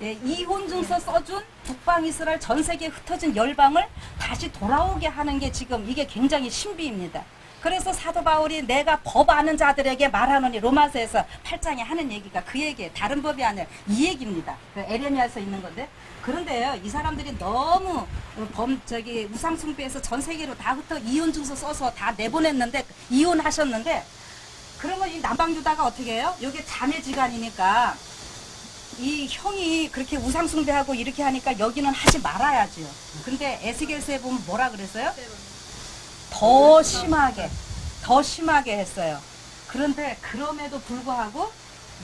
A: 이혼증서 써준 북방 이스라엘 전 세계에 흩어진 열방을 다시 돌아오게 하는 게 지금 이게 굉장히 신비입니다. 그래서 사도 바울이 내가 법 아는 자들에게 말하노니 로마서에서 8장에 하는 얘기가 그 얘기예요. 다른 법이 아니라 이 얘기입니다. 그 에레미야에서 있는 건데. 그런데요, 이 사람들이 너무 우상 숭배해서 전 세계로 다 흩어 이혼 증서 써서 다 내보냈는데 이혼하셨는데 그러면 이 남방 유다가 어떻게 해요? 이게 자매지간이니까 이 형이 그렇게 우상 숭배하고 이렇게 하니까 여기는 하지 말아야죠. 근데 에스겔서에 보면 뭐라 그랬어요? 더 심하게 했어요. 그런데 그럼에도 불구하고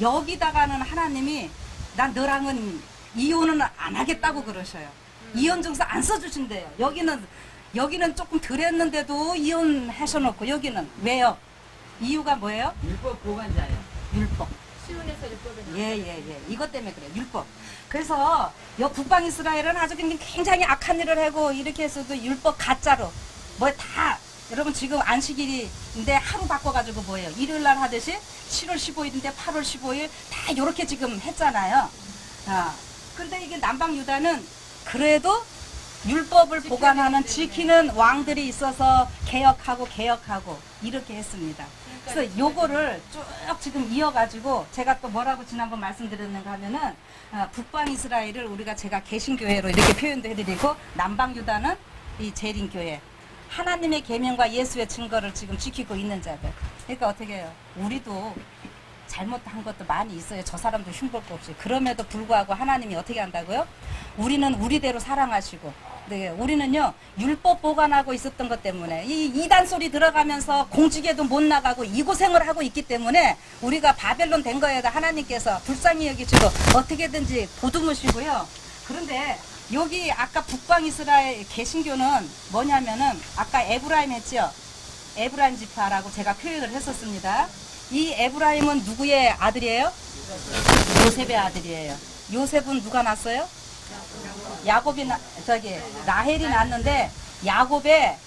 A: 여기다가는 하나님이 난 너랑은 이혼은 안 하겠다고 그러셔요. 이혼 증서 안 써주신대요. 여기는 조금 덜 했는데도 이혼하셔놓고 여기는 왜요? 이유가 뭐예요?
C: 율법 보관자예요.
A: 율법.
B: 시온에서 율법에
A: 예. 이것 때문에 그래요. 율법. 그래서 북방 이스라엘은 아주 굉장히 악한 일을 하고 이렇게 해서도 율법 가짜로 여러분 지금 안식일인데 하루 바꿔가지고 뭐예요? 일요일날 하듯이 7월 15일인데 8월 15일 다 이렇게 지금 했잖아요. 근데 이게 남방 유다는 그래도 율법을 보관하는 지키는 왕들이 있어서 개혁하고 이렇게 했습니다. 그래서 요거를 쭉 지금 이어가지고 제가 또 뭐라고 지난번 말씀드렸는가 하면은 북방 이스라엘을 제가 개신교회로 이렇게 표현도 해드리고 남방 유다는 이 재림교회 하나님의 계명과 예수의 증거를 지금 지키고 있는 자들. 그러니까 어떻게 해요? 우리도 잘못한 것도 많이 있어요. 저 사람도 흉볼 거 없이. 그럼에도 불구하고 하나님이 어떻게 한다고요? 우리는 우리대로 사랑하시고 우리는요 율법 보관하고 있었던 것 때문에 이 이단 소리 들어가면서 공직에도 못 나가고 이 고생을 하고 있기 때문에 우리가 바벨론 된 거에다 하나님께서 불쌍히 여기시고 어떻게든지 보듬으시고요. 그런데 여기 아까 북방 이스라엘 개신교는 뭐냐면은 아까 에브라임 했죠. 에브라임 지파라고 제가 표현을 했었습니다. 이 에브라임은 누구의 아들이에요? 요셉의 아들이에요. 요셉은 누가 낳았어요? 라헬이 낳았는데 야곱의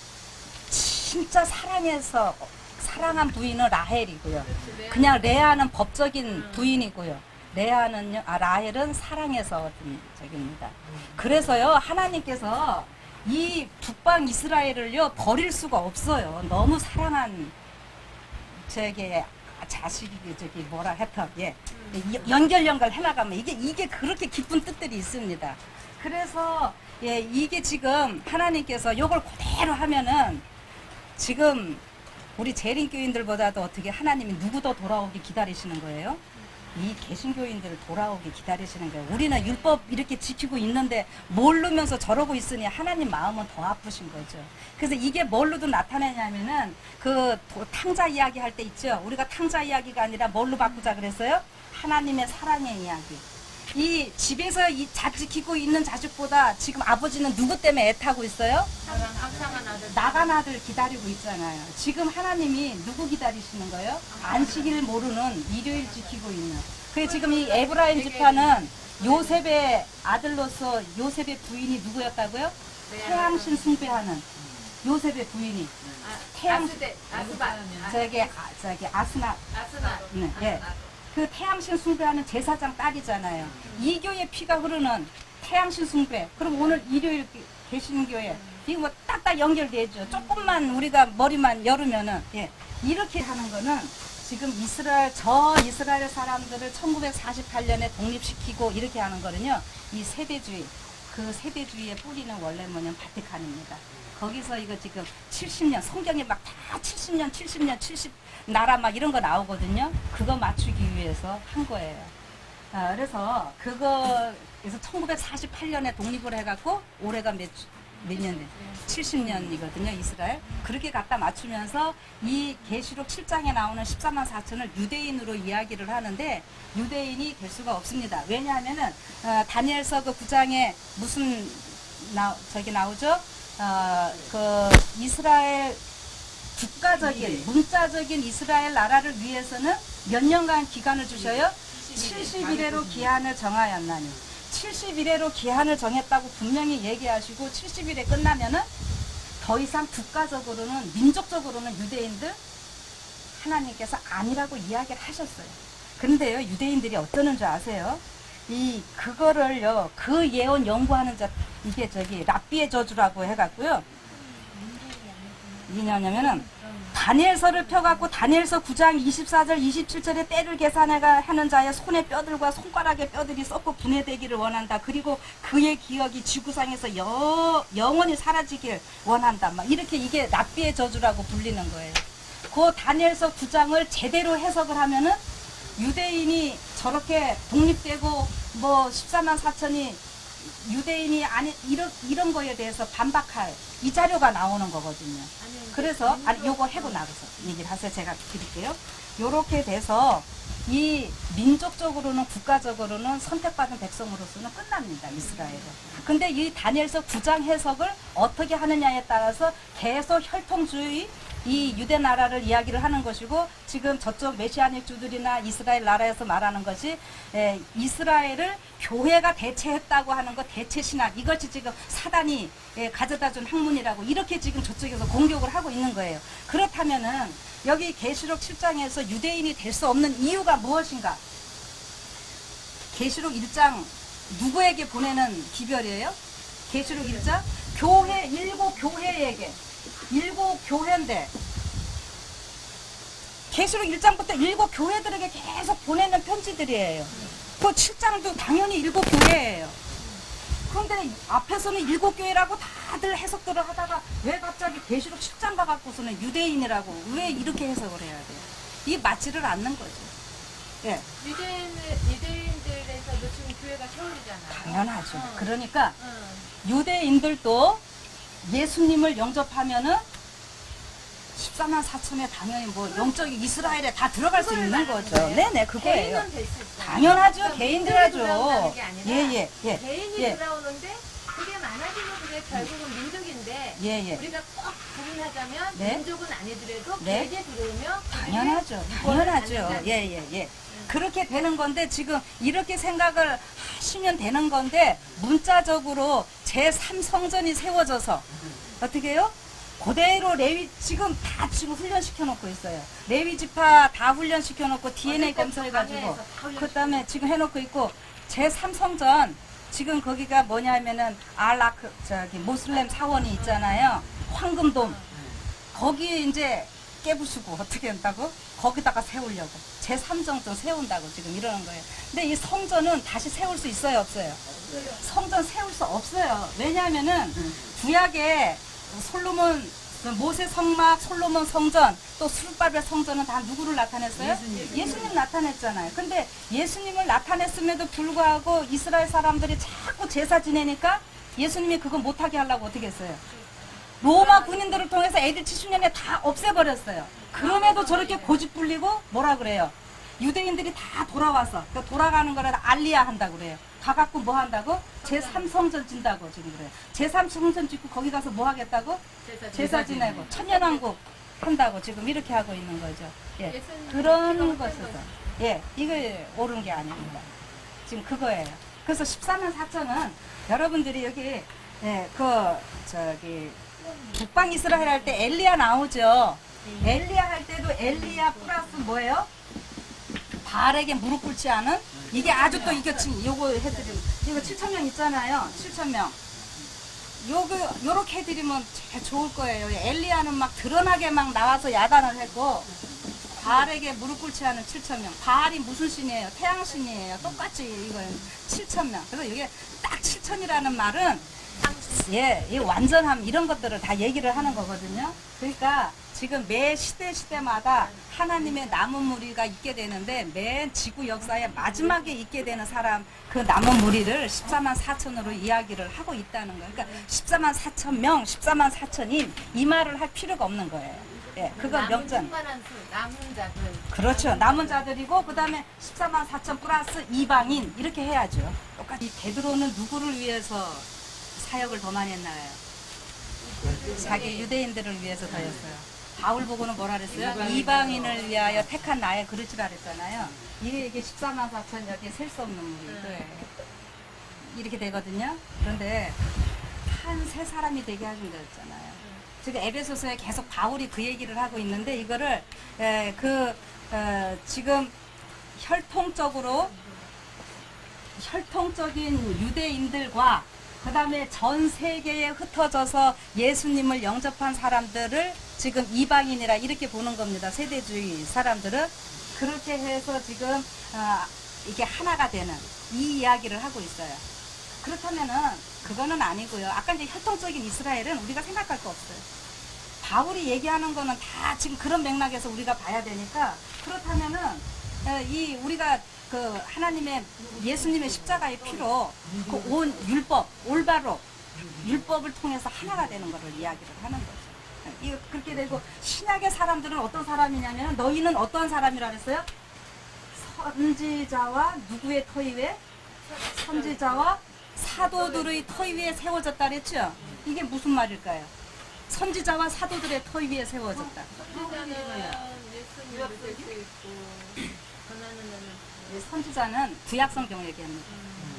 A: 진짜 사랑한 부인은 라헬이고요. 그냥 레아는 법적인 부인이고요. 라헬은 사랑해서 얻은 적입니다. 그래서요, 하나님께서 이 북방 이스라엘을요, 버릴 수가 없어요. 너무 사랑한 자식이 연결 해나가면 이게 그렇게 기쁜 뜻들이 있습니다. 그래서 이게 지금 하나님께서 요걸 그대로 하면은 지금 우리 재림교인들보다도 어떻게 하나님이 누구 더 돌아오기 기다리시는 거예요? 이 개신교인들 돌아오기 기다리시는 거예요. 우리는 율법 이렇게 지키고 있는데 모르면서 저러고 있으니 하나님 마음은 더 아프신 거죠. 그래서 이게 뭘로도 나타내냐면은 탕자 이야기 할 때 있죠. 우리가 탕자 이야기가 아니라 뭘로 바꾸자 그랬어요? 하나님의 사랑의 이야기. 이 집에서 이 지키고 있는 자식보다 지금 아버지는 누구 때문에 애타고 있어요?
B: 항상한 아들.
A: 나간 아들 기다리고 있잖아요. 지금 하나님이 누구 기다리시는 거예요? 안식일 모르는 일요일 지키고 있는. 그래서 지금 이 에브라임 지파는 요셉의 아들로서 요셉의 부인이 누구였다고요? 태양신 숭배하는 요셉의 부인이. 아스나. 네, 예. 그 태양신 숭배하는 제사장 딸이잖아요. 이 교회 피가 흐르는 태양신 숭배. 그럼 오늘 일요일 개신교회 이거 뭐 딱딱 연결되죠. 조금만 우리가 머리만 열으면은 이렇게 하는 거는 지금 이스라엘 사람들을 1948년에 독립시키고 이렇게 하는 거는요. 이 세대주의. 그 세대주의의 뿌리는 원래 바티칸입니다. 거기서 이거 지금 70년 성경에 막 다 70년 70 나라 막 이런 거 나오거든요. 그거 맞추기 위해서 한 거예요. 그래서 그래서 1948년에 독립을 해갖고 올해가 몇 년? 70년이거든요, 이스라엘. 그렇게 갖다 맞추면서 이 계시록 7장에 나오는 14만 4천을 유대인으로 이야기를 하는데 유대인이 될 수가 없습니다. 왜냐하면은 다니엘서 그 9장에 무슨 나오죠? 이스라엘 국가적인 문자적인 이스라엘 나라를 위해서는 몇 년간 기간을 주셔요? 70일에로 기한을 정하였나니 70일에로 기한을 정했다고 분명히 얘기하시고 70일에 끝나면은 더 이상 국가적으로는 민족적으로는 유대인들 하나님께서 아니라고 이야기를 하셨어요. 그런데요, 유대인들이 어떠는 줄 아세요? 그거를요, 그 예언 연구하는 이게 랍비의 저주라고 해갖고요. 뭐냐면은 다니엘서를 펴갖고 다니엘서 9장 24절 27절에 때를 계산해가 하는 자의 손의 뼈들과 손가락의 뼈들이 썩고 분해되기를 원한다. 그리고 그의 기억이 지구상에서 영원히 사라지길 원한다. 막 이렇게 이게 랍비의 저주라고 불리는 거예요. 그 다니엘서 9장을 제대로 해석을 하면은 유대인이 저렇게 독립되고 14만 4천이 유대인이 아니 이런 거에 대해서 반박할 이 자료가 나오는 거거든요. 그래서 요거 해고 나가서 얘기를 하세요. 제가 드릴게요. 요렇게 돼서 이 민족적으로는 국가적으로는 선택받은 백성으로서는 끝납니다. 이스라엘은. 근데 이 다니엘서 9장 해석을 어떻게 하느냐에 따라서 계속 혈통주의 이 유대 나라를 이야기를 하는 것이고 지금 저쪽 메시아닉 주들이나 이스라엘 나라에서 말하는 것이 이스라엘을 교회가 대체했다고 하는 것 대체신학 이것이 지금 사단이 가져다 준 학문이라고 이렇게 지금 저쪽에서 공격을 하고 있는 거예요. 그렇다면은 여기 계시록 7장에서 유대인이 될 수 없는 이유가 무엇인가? 계시록 1장 누구에게 보내는 기별이에요? 계시록 1장 교회 7교회에게 7교회인데 계시록 1장부터 7교회들에게 계속 보내는 편지들이에요. 그 7장도 당연히 7교회예요. 그런데 앞에서는 7교회라고 다들 해석들을 하다가 왜 갑자기 계시록 10장 가갖고서는 유대인이라고 왜 이렇게 해석을 해야 돼요? 이게 맞지를 않는 거죠. 예.
B: 유대인들에서도 지금 교회가 세월이잖아요.
A: 당연하죠. 그러니까 유대인들도 예수님을 영접하면은 14만 4천에 당연히 영적인 이스라엘에 다 들어갈 수 있는 거죠. 네네, 그거예요.
B: 개인은 될 수 있어요.
A: 당연하죠.
B: 그러니까
A: 개인들 하죠.
B: 들어온다는 게 아니라
A: 예.
B: 개인이 들어오는데 그게 많아지면 그게 이게 결국은 민족인데
A: 예, 예.
B: 우리가 꼭 구분하자면
A: 네.
B: 민족은 아니더라도
A: 네.
B: 계제 들어오면
A: 당연하죠. 당연하죠. 예, 예, 예. 그렇게 되는 건데 지금 이렇게 생각을 하시면 되는 건데 문자적으로 제3성전이 세워져서 어떻게 해요? 그대로 레위 지금 다 지금 훈련시켜 놓고 있어요. 레위 지파 다 훈련시켜 놓고 DNA 검사해가지고 그다음에 지금 해놓고 있고 제3성전 지금 거기가 뭐냐면은 알라크 저기 모슬렘 사원이 있잖아요. 황금돔 거기에 이제 깨부수고 어떻게 한다고? 거기다가 세우려고 제3성전 세운다고 지금 이러는 거예요. 근데 이 성전은 다시 세울 수 있어요, 없어요? 성전 세울 수 없어요. 왜냐하면은 구약에 솔로몬 그 모세 성막, 솔로몬 성전, 또 수르바벨 성전은 다 누구를 나타냈어요? 예수님 나타냈잖아요. 근데 예수님을 나타냈음에도 불구하고 이스라엘 사람들이 자꾸 제사 지내니까 예수님이 그거 못하게 하려고 어떻게 했어요? 로마 군인들을 통해서 AD 70년에 다 없애버렸어요. 그럼에도 저렇게 고집 불리고 뭐라 그래요? 유대인들이 다 돌아와서 그 돌아가는 거를 알리야 한다고 그래요. 가갖고 뭐 한다고? 제3성전 진다고 지금 그래요. 제3성전 짓고 거기 가서 뭐 하겠다고? 제사 지내고 천년왕국 한다고 지금 이렇게 하고 있는 거죠. 예. 그런 것에서 예, 이게 옳은 게 아닙니다. 지금 그거예요. 그래서 14만 4천은 여러분들이 여기 예, 저기 북방 이스라엘 할 때 엘리야 나오죠. 엘리야 할 때도 엘리야 플러스 뭐예요? 바알에게 무릎 꿇지 않은 이게 아주 또 이거 지금 요거 해드리면 이거 7,000명 있잖아요. 7,000명. 요렇게 해드리면 제일 좋을 거예요. 엘리야는 막 드러나게 막 나와서 야단을 했고 바알에게 무릎 꿇지 않은 7,000명. 바알이 무슨 신이에요? 태양신이에요. 똑같이 이거예요. 7,000명. 그래서 이게 딱 7,000이라는 말은 예, 이 완전함 이런 것들을 다 얘기를 하는 거거든요. 그러니까 지금 매 시대마다 하나님의 남은 무리가 있게 되는데 맨 지구 역사의 마지막에 있게 되는 사람 그 남은 무리를 14만 4천으로 이야기를 하고 있다는 거예요. 그러니까 14만 4천 명, 14만 4천인 이 말을 할 필요가 없는 거예요. 예, 그건 명전.
B: 남은 자들.
A: 그렇죠. 남은 자들이고 그다음에 14만 4천 플러스 이방인 이렇게 해야죠. 똑같이 베드로는 누구를 위해서 사역을 더 많이 했나요? 자기 유대인들을 위해서 더였어요. 바울 보고는 뭐라 그랬어요? 이방인을 위하여 택한 나의 그릇이라 그랬잖아요. 이게 14만 4천 여기 셀 수 없는 무리들 이렇게 되거든요. 그런데 한 세 사람이 되게 하신 거였잖아요. 지금 에베소서에 계속 바울이 그 얘기를 하고 있는데 이거를 지금 혈통적인 유대인들과 그 다음에 전 세계에 흩어져서 예수님을 영접한 사람들을 지금 이방인이라 이렇게 보는 겁니다. 세대주의 사람들은. 그렇게 해서 지금 이게 하나가 되는 이 이야기를 하고 있어요. 그렇다면은 그거는 아니고요. 아까 이제 혈통적인 이스라엘은 우리가 생각할 거 없어요. 바울이 얘기하는 거는 다 지금 그런 맥락에서 우리가 봐야 되니까 그렇다면은 우리가 그 하나님의 예수님의 십자가의 피로 그 온 율법 올바로 율법을 통해서 하나가 되는 것을 이야기를 하는 거죠. 이거 그렇게 되고 신약의 사람들은 어떤 사람이냐면 너희는 어떤 사람이라 그랬어요? 선지자와 누구의 터 위에? 선지자와 사도들의 터 위에 세워졌다 그랬죠? 이게 무슨 말일까요? 선지자와 사도들의 터 위에 세워졌다. 선지자는 구약성경 얘기합니다.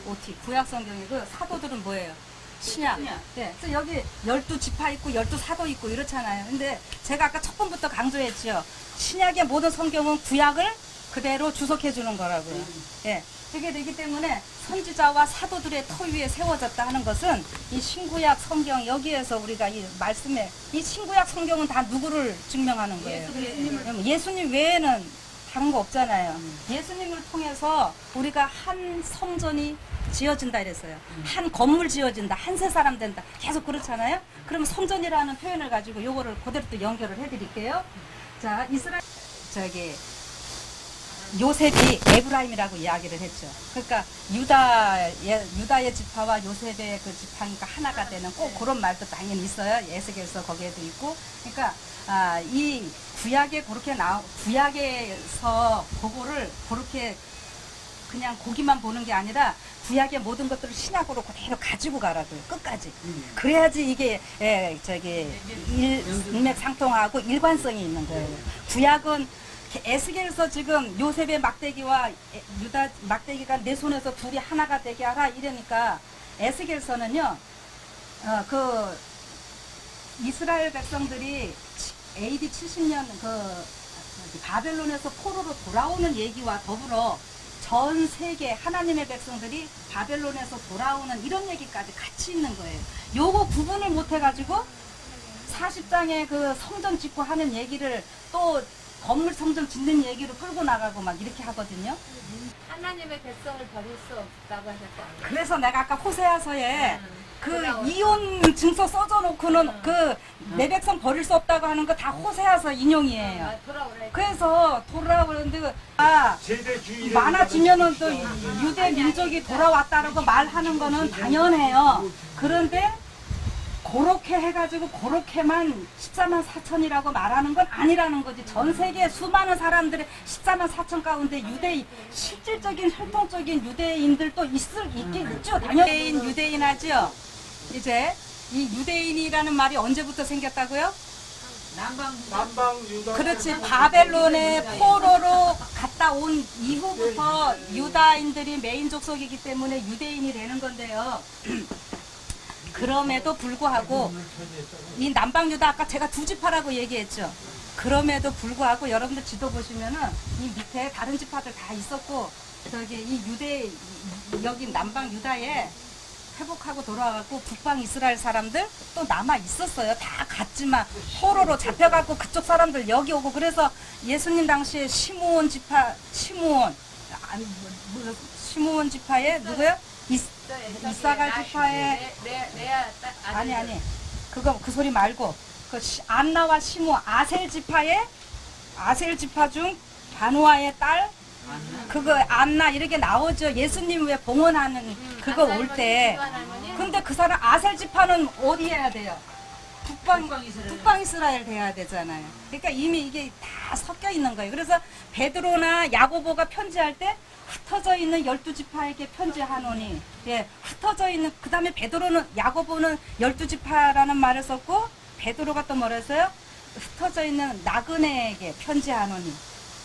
A: OT 구약성경이고 사도들은 뭐예요? 신약. 네. 그래서 여기 12지파 있고 12사도 있고 이렇잖아요. 근데 제가 아까 첫 번부터 강조했죠. 신약의 모든 성경은 구약을 그대로 주석해 주는 거라고요. 예. 그게 되기 때문에 선지자와 사도들의 터 위에 세워졌다 하는 것은 이 신구약 성경 여기에서 우리가 이 말씀에 이 신구약 성경은 다 누구를 증명하는 거예요? 예수님 외에는 다른 거 없잖아요. 예수님을 통해서 우리가 한 성전이 지어진다 이랬어요. 한 건물 지어진다. 한 세 사람 된다. 계속 그렇잖아요. 그러면 성전이라는 표현을 가지고 요거를 그대로 또 연결을 해드릴게요. 자, 이스라엘 요셉이 에브라임이라고 이야기를 했죠. 그러니까 유다의 지파와 요셉의 그 지파니까 하나가 되는 꼭 그런 말도 당연히 있어요. 에스겔서 거기에도 있고. 그러니까 이 구약에 그렇게 구약에서 그거를 그렇게 그냥 고기만 보는 게 아니라 구약의 모든 것들을 신약으로 그대로 가지고 가라고요. 끝까지. 그래야지 이게 일맥상통하고 일관성이 있는 거예요. 구약은 에스겔에서 지금 요셉의 막대기와 유다 막대기가 내 손에서 둘이 하나가 되게 하라 이러니까 에스겔서는요. 그 이스라엘 백성들이 AD 70년 바벨론에서 포로로 돌아오는 얘기와 더불어 전 세계 하나님의 백성들이 바벨론에서 돌아오는 이런 얘기까지 같이 있는 거예요. 요거 구분을 못 해가지고 40장에 그 성전 짓고 하는 얘기를 또 건물 성전 짓는 얘기로 끌고 나가고 막 이렇게 하거든요.
B: 하나님의 백성을 버릴 수 없다고 하셨잖아요.
A: 그래서 내가 아까 호세아서에 그
B: 돌아오죠.
A: 이혼 증서 써줘놓고는 그 내 백성 버릴 수 없다고 하는 거 다 호세아서 인용이에요.
B: 돌아오래.
A: 그래서 돌아오는데
D: 세대주의를
A: 많아지면은 또 유대 민족이 돌아왔다라고 말하는 거는 당연해요. 그런데 그렇게 해가지고 그렇게만 14만 4천이라고 말하는 건 아니라는 거지. 전 세계 수많은 사람들의 14만 4천 가운데 실질적인 혈통적인 유대인들도 있죠. 당연히 유대인 하죠. 이제 이 유대인이라는 말이 언제부터 생겼다고요?
D: 남방 유다
A: 그렇지. 바벨론의 포로로 갔다 온 이후부터 유다인들이 메인 족속이기 때문에 유대인이 되는 건데요. 그럼에도 불구하고 이 남방 유다 아까 제가 두 지파라고 얘기했죠. 그럼에도 불구하고 여러분들 지도 보시면은 이 밑에 다른 지파들 다 있었고 저기 이 여기 남방 유다에 회복하고 돌아가고 북방 이스라엘 사람들 또 남아 있었어요. 다 갔지만 포로로 잡혀갖고 그쪽 사람들 여기 오고 그래서 예수님 당시에 시므온 지파에 누구요? 이사갈 지파에 아니 그 소리 말고 그 안나와 시므 아셀 지파 중 바누아의 딸 그거 안나 이렇게 나오죠. 예수님 왜 봉헌하는 그거 올 때. 근데 그 사람 아셀 지파는 어디 해야 돼요? 북방 이스라엘 돼야 되잖아요. 그러니까 이미 이게 다 섞여 있는 거예요. 그래서 베드로나 야고보가 편지할 때 흩어져 있는 12지파에게 편지하노니, 예, 흩어져 있는, 그 다음에 야고보는 12지파라는 말을 썼고, 베드로가 또 뭐라 했어요? 흩어져 있는 나그네에게 편지하노니.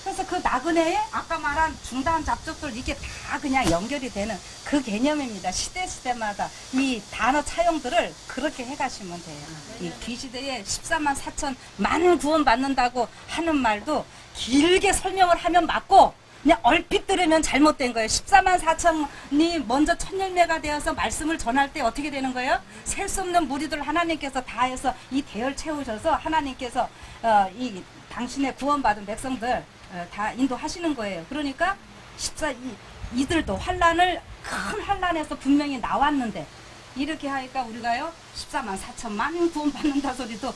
A: 그래서 그 나그네에 아까 말한 중단 잡족들 이게 다 그냥 연결이 되는 그 개념입니다. 시대마다 이 단어 차용들을 그렇게 해가시면 돼요. 이 귀시대에 14만 4천 만 구원 받는다고 하는 말도 길게 설명을 하면 맞고 그냥 얼핏 들으면 잘못된 거예요. 14만 4천이 먼저 첫 열매가 되어서 말씀을 전할 때 어떻게 되는 거예요? 셀 수 없는 무리들 하나님께서 다 해서 이 대열 채우셔서 하나님께서 이 당신의 구원받은 백성들 다 인도하시는 거예요. 그러니까 이들도 큰 환란에서 분명히 나왔는데 이렇게 하니까 우리가요 14만 4천만 구원 받는다 소리도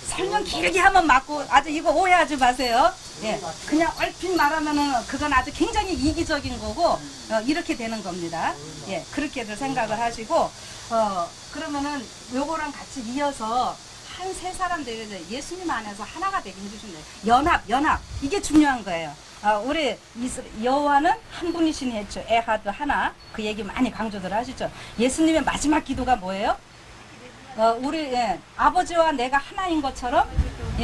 A: 설명 길게 하면 맞고 아주 이거 오해하지 마세요. 예, 그냥 얼핏 말하면은 그건 아주 굉장히 이기적인 거고 이렇게 되는 겁니다. 예, 그렇게들 생각을 하시고 그러면은 요거랑 같이 이어서 한 세 사람들이 예수님 안에서 하나가 되게 해주신대요. 연합 이게 중요한 거예요. 우리 여호와는 한 분이시니 했죠. 에하드 하나 그 얘기 많이 강조들 하시죠. 예수님의 마지막 기도가 뭐예요? 우리 아버지와 내가 하나인 것처럼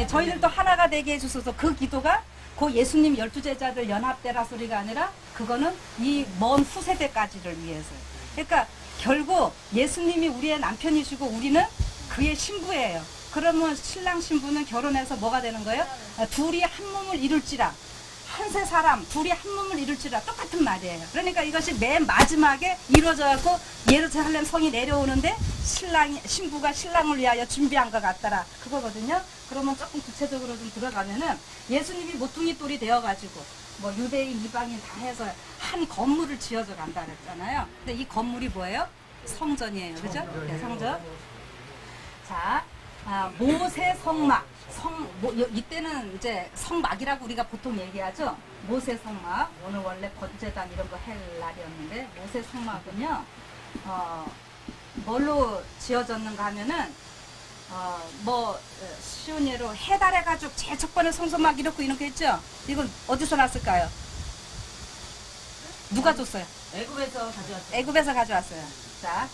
A: 저희들도 하나가 되게 해주셔서 그 기도가 그 예수님 12제자들 연합되라 소리가 아니라 그거는 이 먼 후세대까지를 위해서요. 그러니까 결국 예수님이 우리의 남편이시고 우리는 그의 신부예요. 그러면 신랑 신부는 결혼해서 뭐가 되는 거예요? 둘이 한 몸을 이룰지라. 한세 사람 둘이 한 몸을 이룰지라 똑같은 말이에요. 그러니까 이것이 맨 마지막에 이루어져서 예루살렘 성이 내려오는데 신부가 신랑을 위하여 준비한 것 같더라. 그거거든요. 그러면 조금 구체적으로 좀 들어가면은 예수님이 모퉁이 돌이 되어가지고 뭐 유대인 이방인 다 해서 한 건물을 지어져 간다 그랬잖아요. 근데 이 건물이 뭐예요? 성전이에요. 그죠? 네, 성전. 자, 모세 성막. 이때는 이제 성막이라고 우리가 보통 얘기하죠. 모세 성막. 오늘 원래 번제단 이런 거 할 날이었는데 모세 성막은요. 뭘로 지어졌는가 하면은 쉬운 예로 해달의 가죽 제일 첫 번에 성소막 이렇고 이런 거 있죠. 이건 어디서 났을까요? 누가 줬어요?
C: 애굽에서 가져왔어요.
A: 애굽에서 가져왔어요. 자,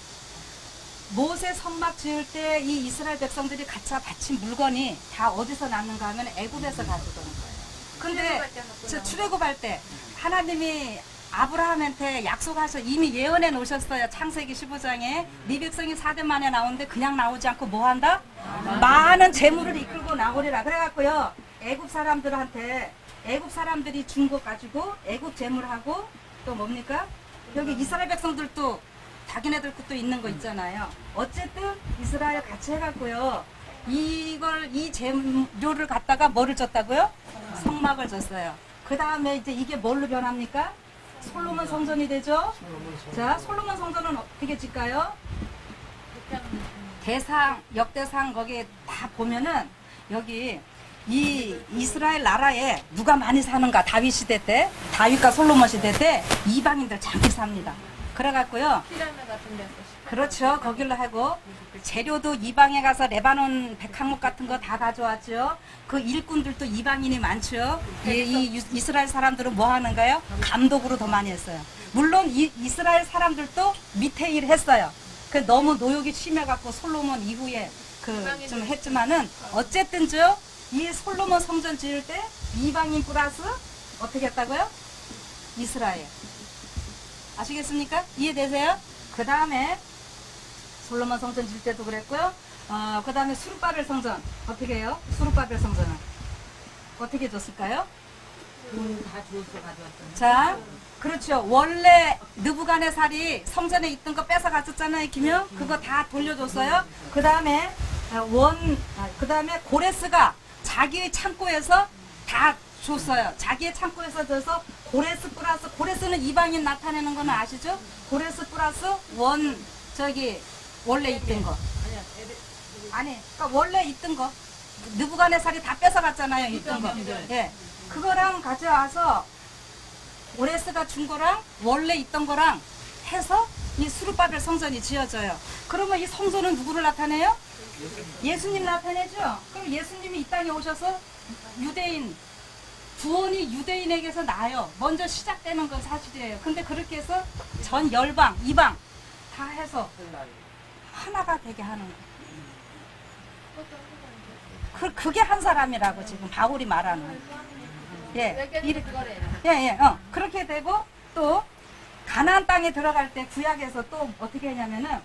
A: 모세 성막 지을 때 이 이스라엘 백성들이 갖다 바친 물건이 다 어디서 났는가 하면 애굽에서 가져오는 거예요. 근데 출애굽할 때 하나님이 아브라함한테 약속하셔 이미 예언해 놓으셨어요. 창세기 15장에 네 백성이 4대 만에 나오는데 그냥 나오지 않고 뭐 한다? 많은 재물을 이끌고 나오리라. 그래갖고요 애굽 사람들한테 애굽 사람들이 준 것 가지고 애굽 재물하고 또 뭡니까? 여기 이스라엘 백성들도 자기네들 것도 있는 거 있잖아요. 어쨌든 이스라엘 같이 해갖고요 이 재료를 갖다가 뭐를 줬다고요? 성막을 줬어요. 그 다음에 이제 이게 뭘로 변합니까? 솔로몬 성전이 되죠. 자, 솔로몬 성전은 어떻게 짓까요? 대상, 역대상 거기에 다 보면은 여기 이 이스라엘 나라에 누가 많이 사는가? 다윗 시대 때, 다윗과 솔로몬 시대 때 이방인들 잠시 삽니다. 그래갖고요.
B: 피라미 같은 데서.
A: 그렇죠. 거길로 하고 재료도 이방에 가서 레바논 백항목 같은 거 다 가져왔죠. 그 일꾼들도 이방인이 많죠. 이 이스라엘 사람들은 뭐 하는가요? 감독으로 더 많이 했어요. 물론 이스라엘 사람들도 밑에 일 했어요. 그 너무 노역이 심해갖고 솔로몬 이후에 그 좀 했지만은 어쨌든죠. 이 솔로몬 성전 지을 때 이방인 플러스 어떻게 했다고요? 이스라엘. 아시겠습니까? 이해되세요? 그 다음에 솔로몬 성전 질 때도 그랬고요. 그 다음에 수르바벨 성전 어떻게 해요? 수르바벨 성전은 어떻게 줬을까요?
C: 다 주워서 가져왔어요.
A: 자, 그렇죠. 원래 느부갓네살이 성전에 있던 거 뺏어 갔었잖아요, 김영. 그거 다 돌려줬어요. 그 다음에 그 다음에 고레스가 자기의 창고에서 다 줬어요. 자기의 창고에서 줘서 고레스 플러스 고레스는 이방인 나타내는 거는 아시죠? 고레스 플러스 원래 있던 거. 아니, 그러니까 원래 있던 거. 느부갓네살이 다 뺏어갔잖아요, 있던 거. 예, 그거랑 가져와서 고레스가 준 거랑 원래 있던 거랑 해서 이 수르바벨 성전이 지어져요. 그러면 이 성전은 누구를 나타내요? 예수님 나타내죠. 그럼 예수님이 이 땅에 오셔서 유대인 구원이 유대인에게서 나요. 먼저 시작되는 건 사실이에요. 근데 그렇게 해서 전 열방, 이방 다 해서 하나가 되게 하는 거예요. 그게 한 사람이라고 지금 바울이 말하는. 예, 그렇게 되고 또 가나안 땅에 들어갈 때 구약에서 또 어떻게 했냐면은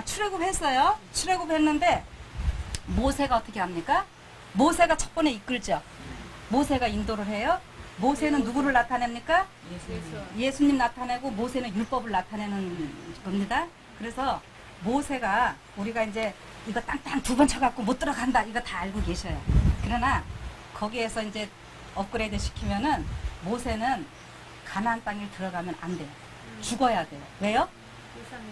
A: 출애굽했어요. 출애굽했는데 모세가 어떻게 합니까? 모세가 첫 번에 이끌죠. 모세가 인도를 해요. 모세는 누구를 나타냅니까? 예수님 나타내고 모세는 율법을 나타내는 겁니다. 그래서 모세가 우리가 이제 이거 땅땅 두 번 쳐갖고 못 들어간다 이거 다 알고 계셔요. 그러나 거기에서 이제 업그레이드 시키면은 모세는 가나안 땅에 들어가면 안 돼요. 죽어야 돼요. 왜요?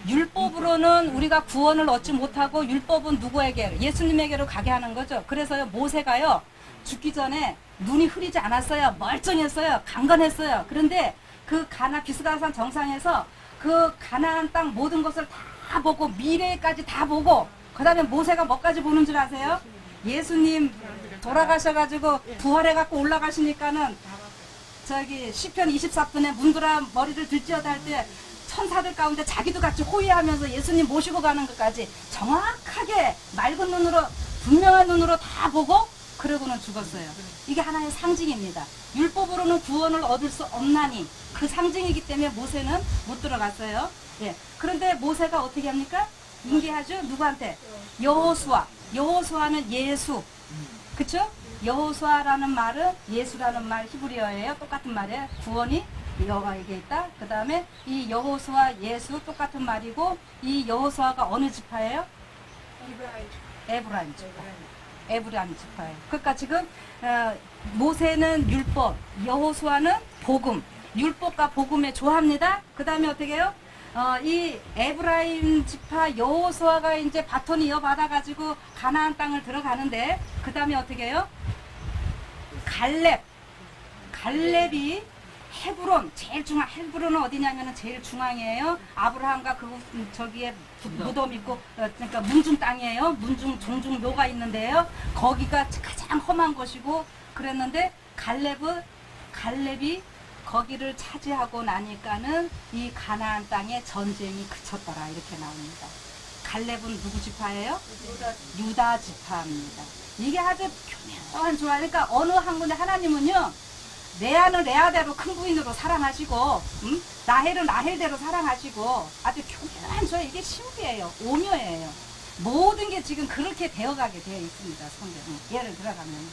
A: 율법으로는 우리가 구원을 얻지 못하고 율법은 누구에게? 예수님에게로 가게 하는 거죠. 그래서요 모세가요 죽기 전에 눈이 흐리지 않았어요. 멀쩡했어요. 강건했어요. 그런데 그 비스가산 정상에서 그 가나안 땅 모든 것을 다 보고 미래까지 다 보고 그 다음에 모세가 뭐까지 보는 줄 아세요? 예수님 돌아가셔가지고 부활해갖고 올라가시니까는 시편 24편에 문드라 머리를 들찌어다 할 때 천사들 가운데 자기도 같이 호위하면서 예수님 모시고 가는 것까지 정확하게 맑은 눈으로 분명한 눈으로 다 보고 그러고는 죽었어요. 이게 하나의 상징입니다. 율법으로는 구원을 얻을 수 없나니 그 상징이기 때문에 모세는 못 들어갔어요. 예. 그런데 모세가 어떻게 합니까? 인계하죠? 누구한테? 여호수아. 여호수아는 예수. 그쵸? 여호수아라는 말은 예수라는 말 히브리어예요. 똑같은 말이에요. 구원이 여호와에게 있다. 그 다음에 이 여호수아 예수 똑같은 말이고 이 여호수아가 어느 지파예요? 에브라임 지파. 에브라임 지파예요. 그러니까 지금 모세는 율법, 여호수아는 복음. 율법과 복음의 조합니다. 그 다음에 어떻게 해요? 이 에브라임 지파 여호수아가 이제 바톤 이어받아가지고 가나안 땅을 들어가는데 그 다음에 어떻게 해요? 갈렙이 헤브론 제일 중앙. 헤브론은 어디냐면은 제일 중앙이에요. 아브라함과 저기에 무덤 있고 그러니까 문중 땅이에요. 문중 종중 묘가 있는데요. 거기가 가장 험한 곳이고 그랬는데 갈렙이 거기를 차지하고 나니까는 이 가나안 땅에 전쟁이 그쳤더라 이렇게 나옵니다. 갈렙은 누구 지파예요? 유다 지파입니다. 이게 아주 교묘한 조화. 그러니까 어느 한 군데 하나님은요, 레아는 레아대로 큰 부인으로 사랑하시고, 라헬은 라헬대로 사랑하시고, 아주 교묘한 조화. 이게 신비예요. 오묘해요. 모든 게 지금 그렇게 되어가게 되어 있습니다. 성경은. 예를 들어가면.